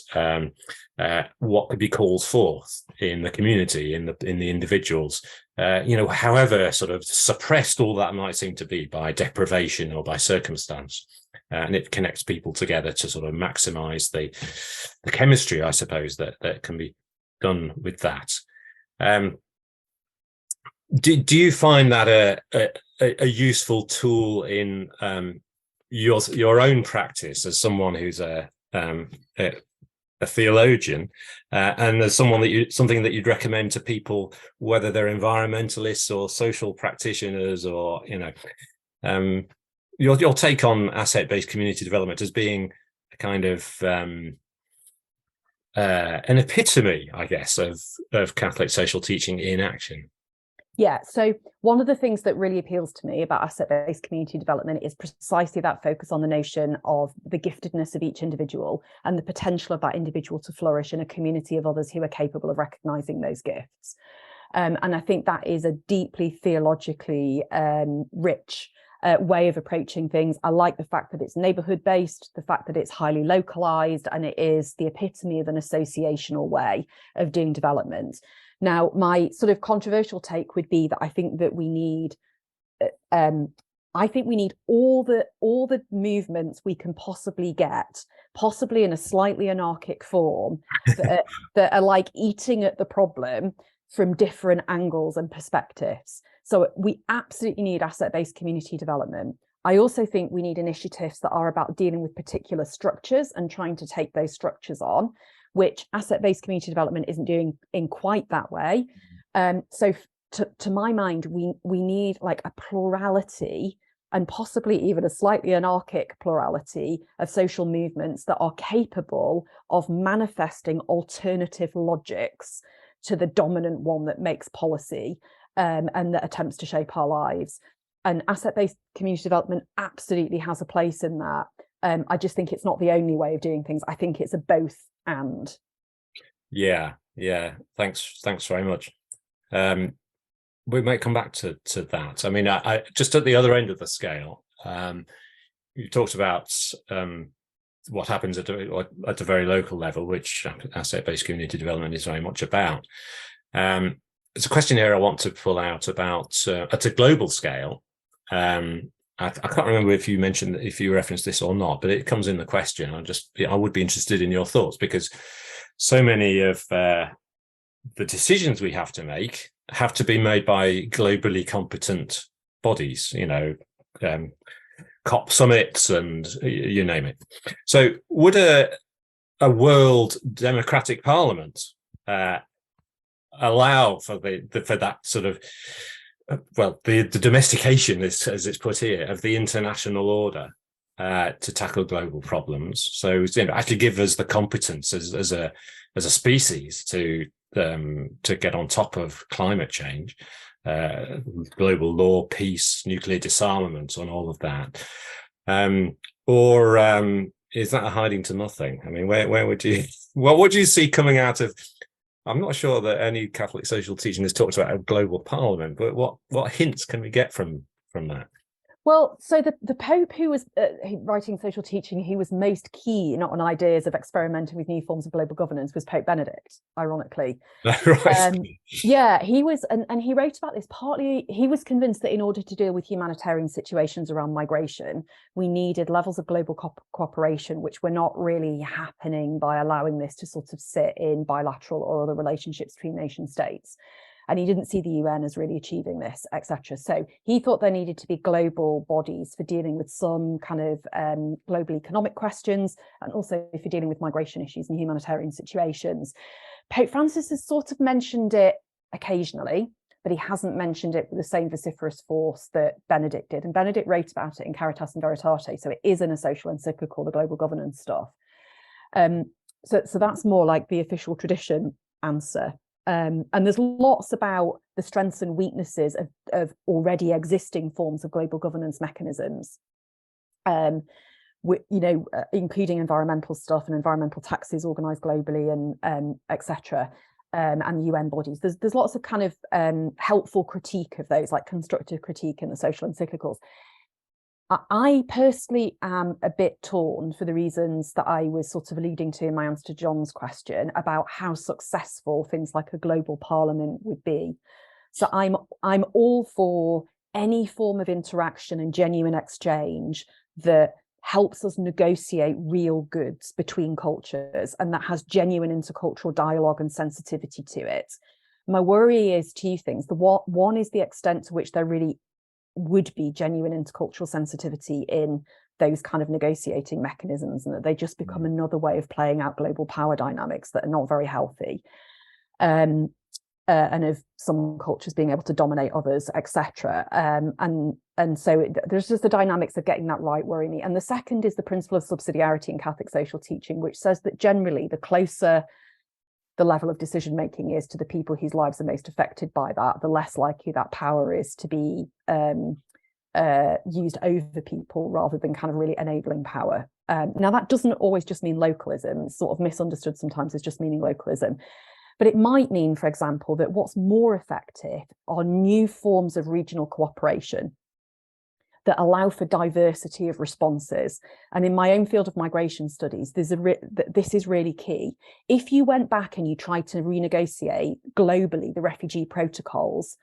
what could be called forth in the community, in the individuals. However sort of suppressed all that might seem to be by deprivation or by circumstance, and it connects people together to sort of maximise the chemistry, I suppose, that can be done with that. Do you find that a useful tool in your own practice as someone who's a theologian, and as something that you'd recommend to people, whether they're environmentalists or social practitioners, or your take on asset-based community development as being a kind of an epitome, I guess, of Catholic social teaching in action? Yeah, so one of the things that really appeals to me about asset-based community development is precisely that focus on the notion of the giftedness of each individual and the potential of that individual to flourish in a community of others who are capable of recognizing those gifts. And I think that is a deeply theologically rich way of approaching things. I like the fact that it's neighborhood-based, the fact that it's highly localized, and it is the epitome of an associational way of doing development. Now, my sort of controversial take would be that I think we need all the movements we can possibly get, possibly in a slightly anarchic form, that are like eating at the problem from different angles and perspectives. So we absolutely need asset-based community development. I also think we need initiatives that are about dealing with particular structures and trying to take those structures on. which asset-based community development isn't doing in quite that way. So to my mind, we need like a plurality, and possibly even a slightly anarchic plurality of social movements that are capable of manifesting alternative logics to the dominant one that makes policy and that attempts to shape our lives. And asset-based community development absolutely has a place in that. I just think it's not the only way of doing things. I think it's a both and. Yeah. Thanks very much. We might come back to that. I mean, I just at the other end of the scale, you talked about what happens at a very local level, which asset-based community development is very much about. It's a question here I want to pull out about at a global scale. I can't remember if you mentioned, if you referenced this or not, but it comes in the question. I would be interested in your thoughts, because so many of the decisions we have to make have to be made by globally competent bodies, you know, COP summits and you name it. So would a world democratic parliament allow for that sort of the domestication, as it's put here, of the international order to tackle global problems? So, you know, actually give us the competence as a species to get on top of climate change, global law, peace, nuclear disarmament, and all of that, or is that a hiding to nothing? I mean, where would you, what would you see coming out of? I'm not sure that any Catholic social teaching has talked about a global parliament, but what hints can we get from that? Well, so the Pope who was writing social teaching, who was most keen on ideas of experimenting with new forms of global governance, was Pope Benedict, ironically. Right. Yeah, he was, and he wrote about this partly. He was convinced that in order to deal with humanitarian situations around migration, we needed levels of global cooperation, which were not really happening by allowing this to sort of sit in bilateral or other relationships between nation states. And he didn't see the UN as really achieving this, etc. So he thought there needed to be global bodies for dealing with some kind of global economic questions, and also for dealing with migration issues and humanitarian situations. Pope Francis has sort of mentioned it occasionally, but he hasn't mentioned it with the same vociferous force that Benedict did. And Benedict wrote about it in Caritas in Veritate, so it is in a social encyclical, the global governance stuff. So that's more like the official tradition answer. And there's lots about the strengths and weaknesses of already existing forms of global governance mechanisms, including environmental stuff and environmental taxes organised globally, and etc. And UN bodies. There's lots of kind of helpful critique of those, like constructive critique in the social encyclicals. I personally am a bit torn for the reasons that I was sort of alluding to in my answer to John's question about how successful things like a global parliament would be. So I'm all for any form of interaction and genuine exchange that helps us negotiate real goods between cultures and that has genuine intercultural dialogue and sensitivity to it. My worry is two things. One is the extent to which there really would be genuine intercultural sensitivity in those kind of negotiating mechanisms, and that they just become another way of playing out global power dynamics that are not very healthy, and of some cultures being able to dominate others, etc. And so there's just the dynamics of getting that right worry me. And the second is the principle of subsidiarity in Catholic social teaching, which says that generally the closer the level of decision making is to the people whose lives are most affected by that, the less likely that power is to be used over people rather than kind of really enabling power. Now, that doesn't always just mean localism. It's sort of misunderstood sometimes as just meaning localism. But it might mean, for example, that what's more effective are new forms of regional cooperation that allow for diversity of responses. And in my own field of migration studies, this is really key. If you went back and you tried to renegotiate globally the refugee protocols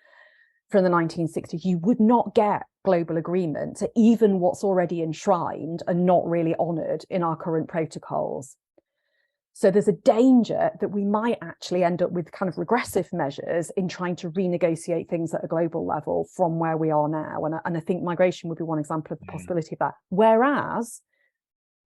from the 1960s, you would not get global agreement to even what's already enshrined and not really honoured in our current protocols. So there's a danger that we might actually end up with kind of regressive measures in trying to renegotiate things at a global level from where we are now. And I think migration would be one example of the possibility of that. Whereas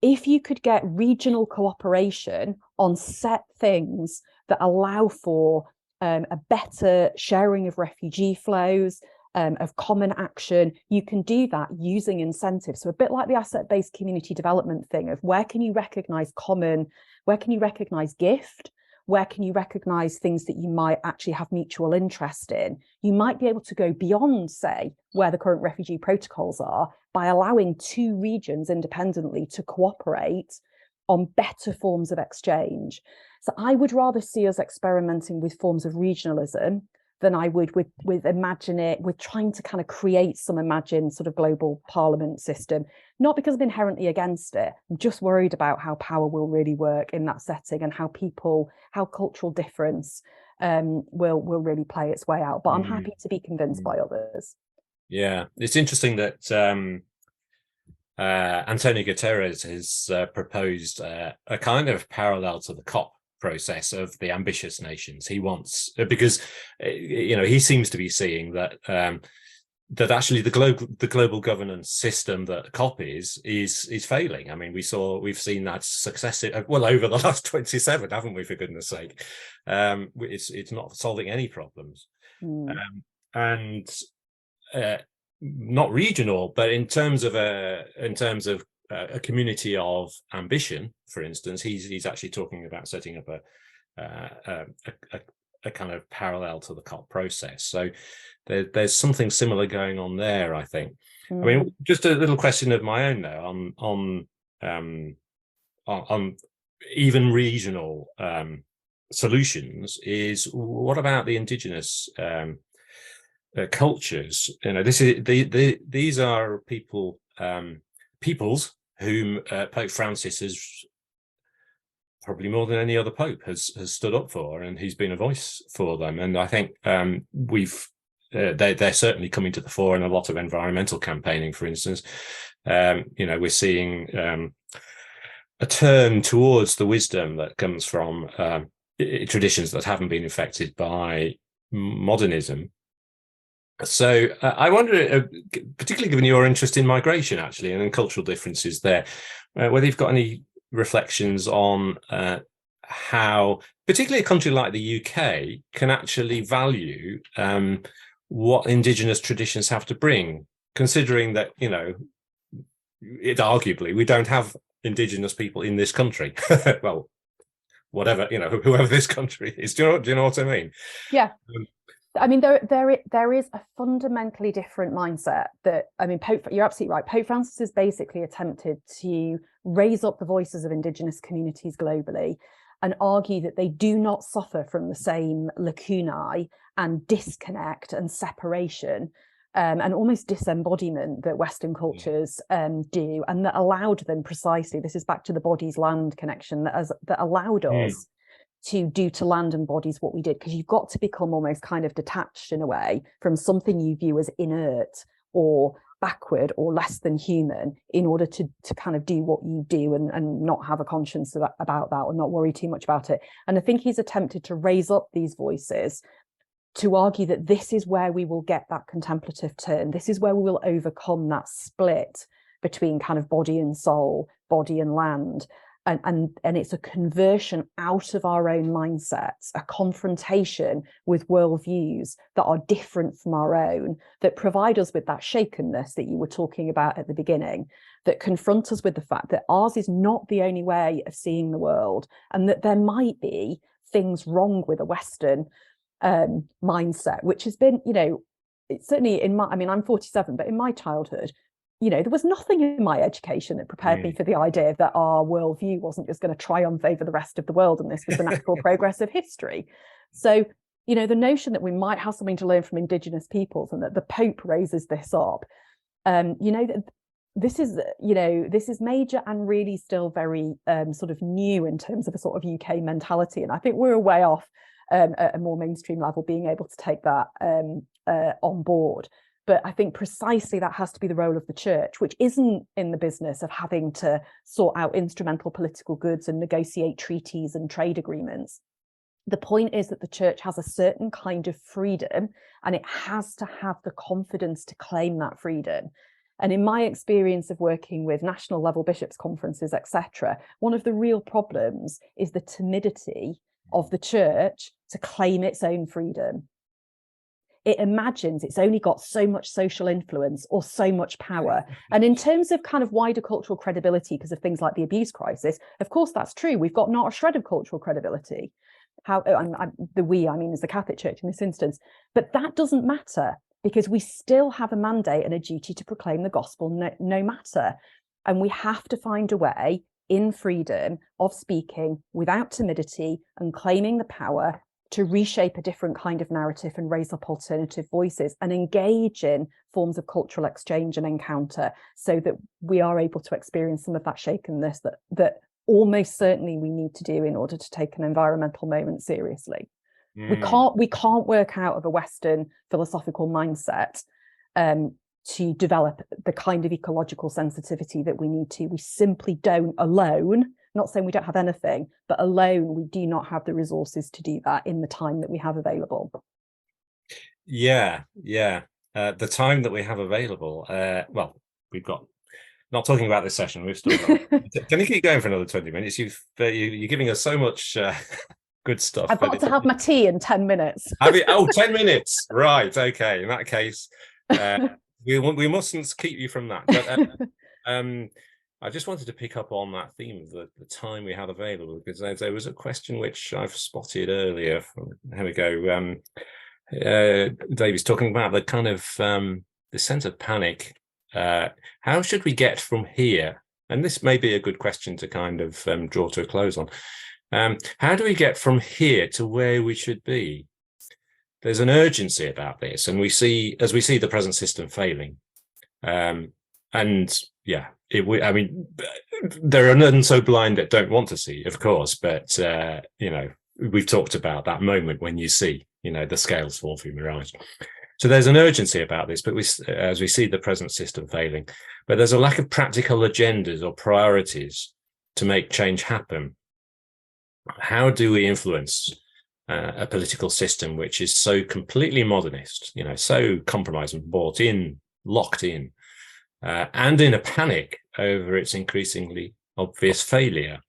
if you could get regional cooperation on set things that allow for a better sharing of refugee flows, of common action, you can do that using incentives. So a bit like the asset-based community development thing of where can you recognise common, where can you recognise gift, where can you recognise things that you might actually have mutual interest in? You might be able to go beyond, say, where the current refugee protocols are by allowing two regions independently to cooperate on better forms of exchange. So I would rather see us experimenting with forms of regionalism than I would with trying to kind of create some imagined sort of global parliament system, not because I'm inherently against it. I'm just worried about how power will really work in that setting and how cultural difference will really play its way out. But I'm happy to be convinced by others. Yeah, it's interesting that Antonio Guterres has proposed a kind of parallel to the COP process of the ambitious nations. He wants, because he seems to be seeing that that actually the global governance system that COP is failing. I mean, we've seen that successive over the last 27, haven't we? For goodness sake, it's not solving any problems, and not regional, but in terms of a community of ambition, for instance, he's actually talking about setting up a kind of parallel to the COP process. So there's something similar going on there, I think. I mean, just a little question of my own though on even regional solutions is, what about the indigenous cultures? These are peoples whom Pope Francis has probably more than any other pope has stood up for, and he's been a voice for them. And I think they're certainly coming to the fore in a lot of environmental campaigning, for instance. We're seeing a turn towards the wisdom that comes from traditions that haven't been affected by modernism. So I wonder, particularly given your interest in migration, actually, and in cultural differences there, whether you've got any reflections on how, particularly a country like the UK, can actually value what indigenous traditions have to bring, considering that, arguably we don't have indigenous people in this country. Well, whatever, whoever this country is. Do you know what I mean? Yeah. I mean, there is a fundamentally different mindset that, I mean, you're absolutely right. Pope Francis has basically attempted to raise up the voices of indigenous communities globally and argue that they do not suffer from the same lacunae and disconnect and separation and almost disembodiment that Western cultures do, and that allowed them precisely, this is back to the bodies land connection, that allowed us to do to land and bodies what we did, because you've got to become almost kind of detached in a way from something you view as inert or backward or less than human in order to kind of do what you do and not have a conscience about that or not worry too much about it. And I think he's attempted to raise up these voices to argue that this is where we will get that contemplative turn. This is where we will overcome that split between kind of body and soul, body and land. And it's a conversion out of our own mindsets, a confrontation with worldviews that are different from our own, that provide us with that shakenness that you were talking about at the beginning, that confront us with the fact that ours is not the only way of seeing the world, and that there might be things wrong with a Western mindset, which has been, it's certainly I'm 47, but in my childhood, there was nothing in my education that prepared me for the idea that our worldview wasn't just going to triumph over the rest of the world and this was the natural progress of history. So, the notion that we might have something to learn from indigenous peoples and that the Pope raises this up, this is major and really still very sort of new in terms of a sort of UK mentality. And I think we're way off at a more mainstream level being able to take that on board. But I think precisely that has to be the role of the church, which isn't in the business of having to sort out instrumental political goods and negotiate treaties and trade agreements. The point is that the church has a certain kind of freedom, and it has to have the confidence to claim that freedom. And in my experience of working with national level bishops' conferences, etc., one of the real problems is the timidity of the church to claim its own freedom. It imagines it's only got so much social influence or so much power. And in terms of kind of wider cultural credibility, because of things like the abuse crisis, of course, that's true. We've got not a shred of cultural credibility. The we, I mean, is the Catholic Church in this instance. But that doesn't matter, because we still have a mandate and a duty to proclaim the gospel no matter. And we have to find a way in freedom of speaking without timidity and claiming the power to reshape a different kind of narrative and raise up alternative voices and engage in forms of cultural exchange and encounter, so that we are able to experience some of that shakenness that almost certainly we need to do in order to take an environmental moment seriously. We can't work out of a Western philosophical mindset to develop the kind of ecological sensitivity that we need to. We simply don't alone, not saying we don't have anything, but alone we do not have the resources to do that in the time that we have available. Yeah. The time that we have available, well, we've got, not talking about this session, we've still got, can you keep going for another 20 minutes? You're giving us so much good stuff. I've got to have my tea in 10 minutes. Have you? Oh, 10 minutes. Right. Okay. In that case, we mustn't keep you from that. But I just wanted to pick up on that theme of the time we had available, because there was a question which I've spotted earlier. Here we go. David's talking about the kind of the sense of panic. How should we get from here? And this may be a good question to kind of draw to a close on. How do we get from here to where we should be? There's an urgency about this, and as we see the present system failing. And yeah, I mean, there are none so blind that don't want to see, of course, but you know, we've talked about that moment when you see, you know, the scales fall from your eyes. So there's an urgency about this, but as we see the present system failing, but there's a lack of practical agendas or priorities to make change happen. How do we influence a political system which is so completely modernist, you know, so compromised and bought in, locked in, and in a panic over its increasingly obvious failure?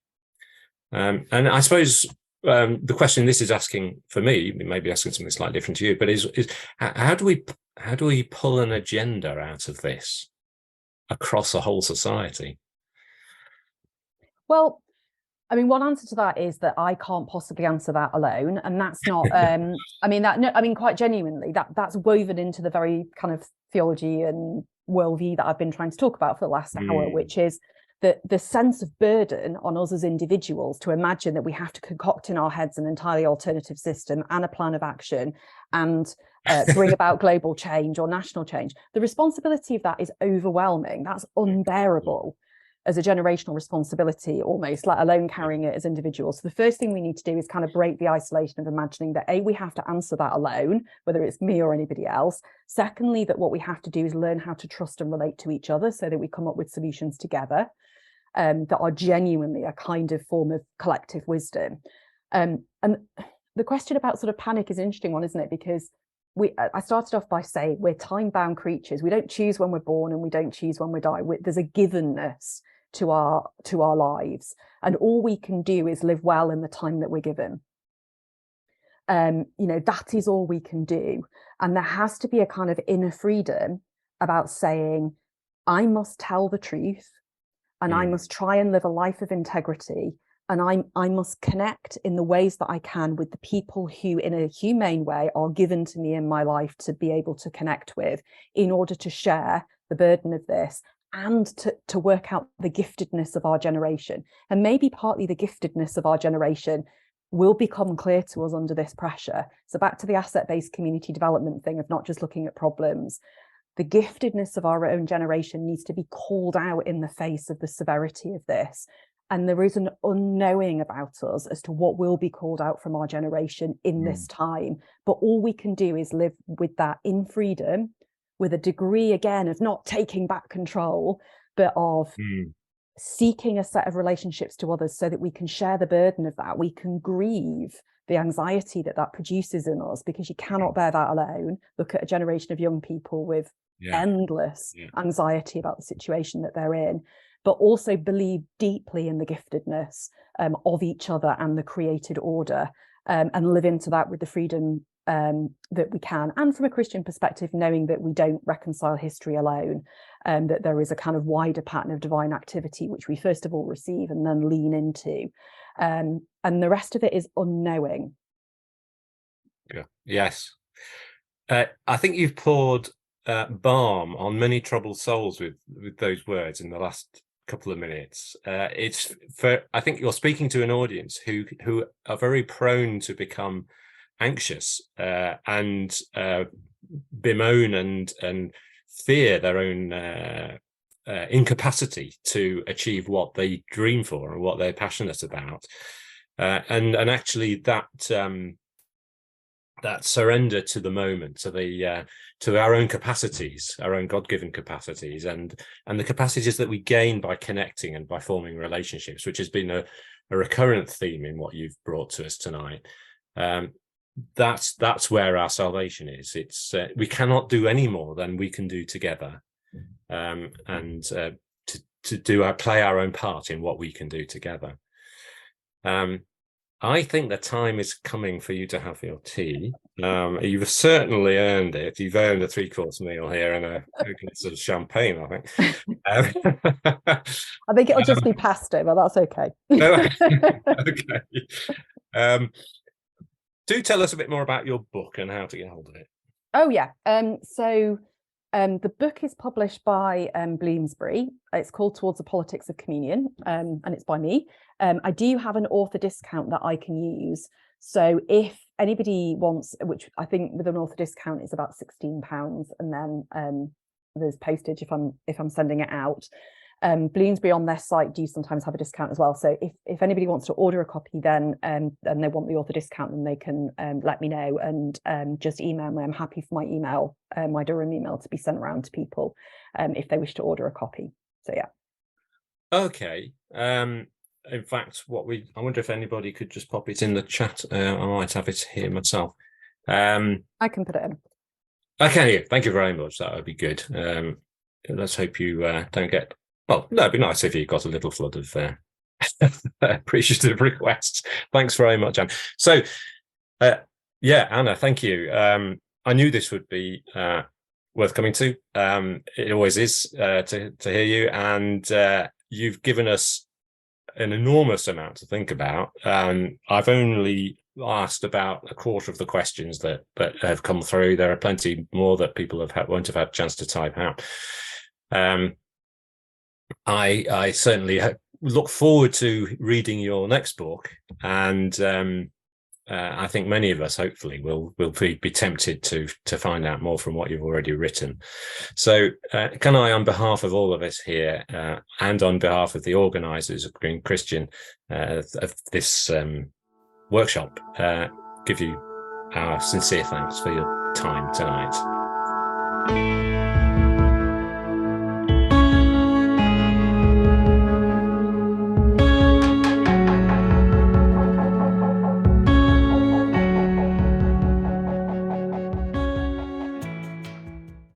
And I suppose the question this is asking for me, maybe asking something slightly different to you, but is how do we pull an agenda out of this across a whole society? Well, I mean, one answer to that is that I can't possibly answer that alone, and that's not. I mean, quite genuinely, that's woven into the very kind of theology and worldview that I've been trying to talk about for the last hour, which is the sense of burden on us as individuals to imagine that we have to concoct in our heads an entirely alternative system and a plan of action and bring about global change or national change. The responsibility of that is overwhelming. That's unbearable as a generational responsibility, almost, let alone carrying it as individuals. So the first thing we need to do is kind of break the isolation of imagining that we have to answer that alone, whether it's me or anybody else. Secondly, that what we have to do is learn how to trust and relate to each other so that we come up with solutions together that are genuinely a kind of form of collective wisdom. And the question about sort of panic is an interesting one, isn't it? Because I started off by saying we're time-bound creatures. We don't choose when we're born and we don't choose when we die. There's a givenness to our lives, and all we can do is live well in the time that we're given. You know, that is all we can do, and there has to be a kind of inner freedom about saying, I must tell the truth, and I must try and live a life of integrity, and I must connect in the ways that I can with the people who, in a humane way, are given to me in my life to be able to connect with, in order to share the burden of this and to work out the giftedness of our generation. And maybe partly the giftedness of our generation will become clear to us under this pressure. So back to the asset-based community development thing of not just looking at problems. The giftedness of our own generation needs to be called out in the face of the severity of this. And there is an unknowing about us as to what will be called out from our generation in this time. But all we can do is live with that in freedom, with a degree, again, of not taking back control, but of seeking a set of relationships to others so that we can share the burden of that. We can grieve the anxiety that produces in us, because you cannot bear that alone. Look at a generation of young people with endless anxiety about the situation that they're in, but also believe deeply in the giftedness of each other and the created order, and live into that with the freedom that we can. And from a Christian perspective, knowing that we don't reconcile history alone, that there is a kind of wider pattern of divine activity, which we first of all receive and then lean into. And the rest of it is unknowing. Yeah. Yes. I think you've poured balm on many troubled souls with those words in the last couple of minutes. I think you're speaking to an audience who are very prone to become anxious and bemoan and fear their own incapacity to achieve what they dream for and what they're passionate about, and actually that surrender to the moment, to our own capacities, our own God-given capacities, and the capacities that we gain by connecting and by forming relationships, which has been a recurrent theme in what you've brought to us tonight. That's where our salvation is. It's we cannot do any more than we can do together, and to play our own part in what we can do together. I think the time is coming for you to have your tea. You've certainly earned it. You've earned a 3-course meal here and a glass of champagne, I think. I think it'll just be pasta, but that's okay. Okay. Do tell us a bit more about your book and how to get hold of it. Oh, yeah. So the book is published by Bloomsbury. It's called Towards the Politics of Communion, and it's by me. I do have an author discount that I can use. So if anybody wants, which I think with an author discount is about £16, and then there's postage if I'm sending it out. Bloomsbury on their site do sometimes have a discount as well. So if anybody wants to order a copy, then and they want the author discount, then they can let me know and just email me. I'm happy for my email, my Durham email, to be sent around to people if they wish to order a copy. So yeah. Okay. In fact, I wonder if anybody could just pop it in the chat. I might have it here myself. I can put it in. Okay, thank you very much. That would be good. Let's hope you don't get. Well, no, it'd be nice if you got a little flood of appreciative requests. Thanks very much, Anne. So, Anna, thank you. I knew this would be worth coming to. It always is to hear you, and you've given us an enormous amount to think about. I've only asked about a quarter of the questions that have come through. There are plenty more that people won't have had a chance to type out. I certainly look forward to reading your next book, and I think many of us hopefully will be tempted to find out more from what you've already written. So can I, on behalf of all of us here and on behalf of the organisers of Green Christian of this workshop, give you our sincere thanks for your time tonight.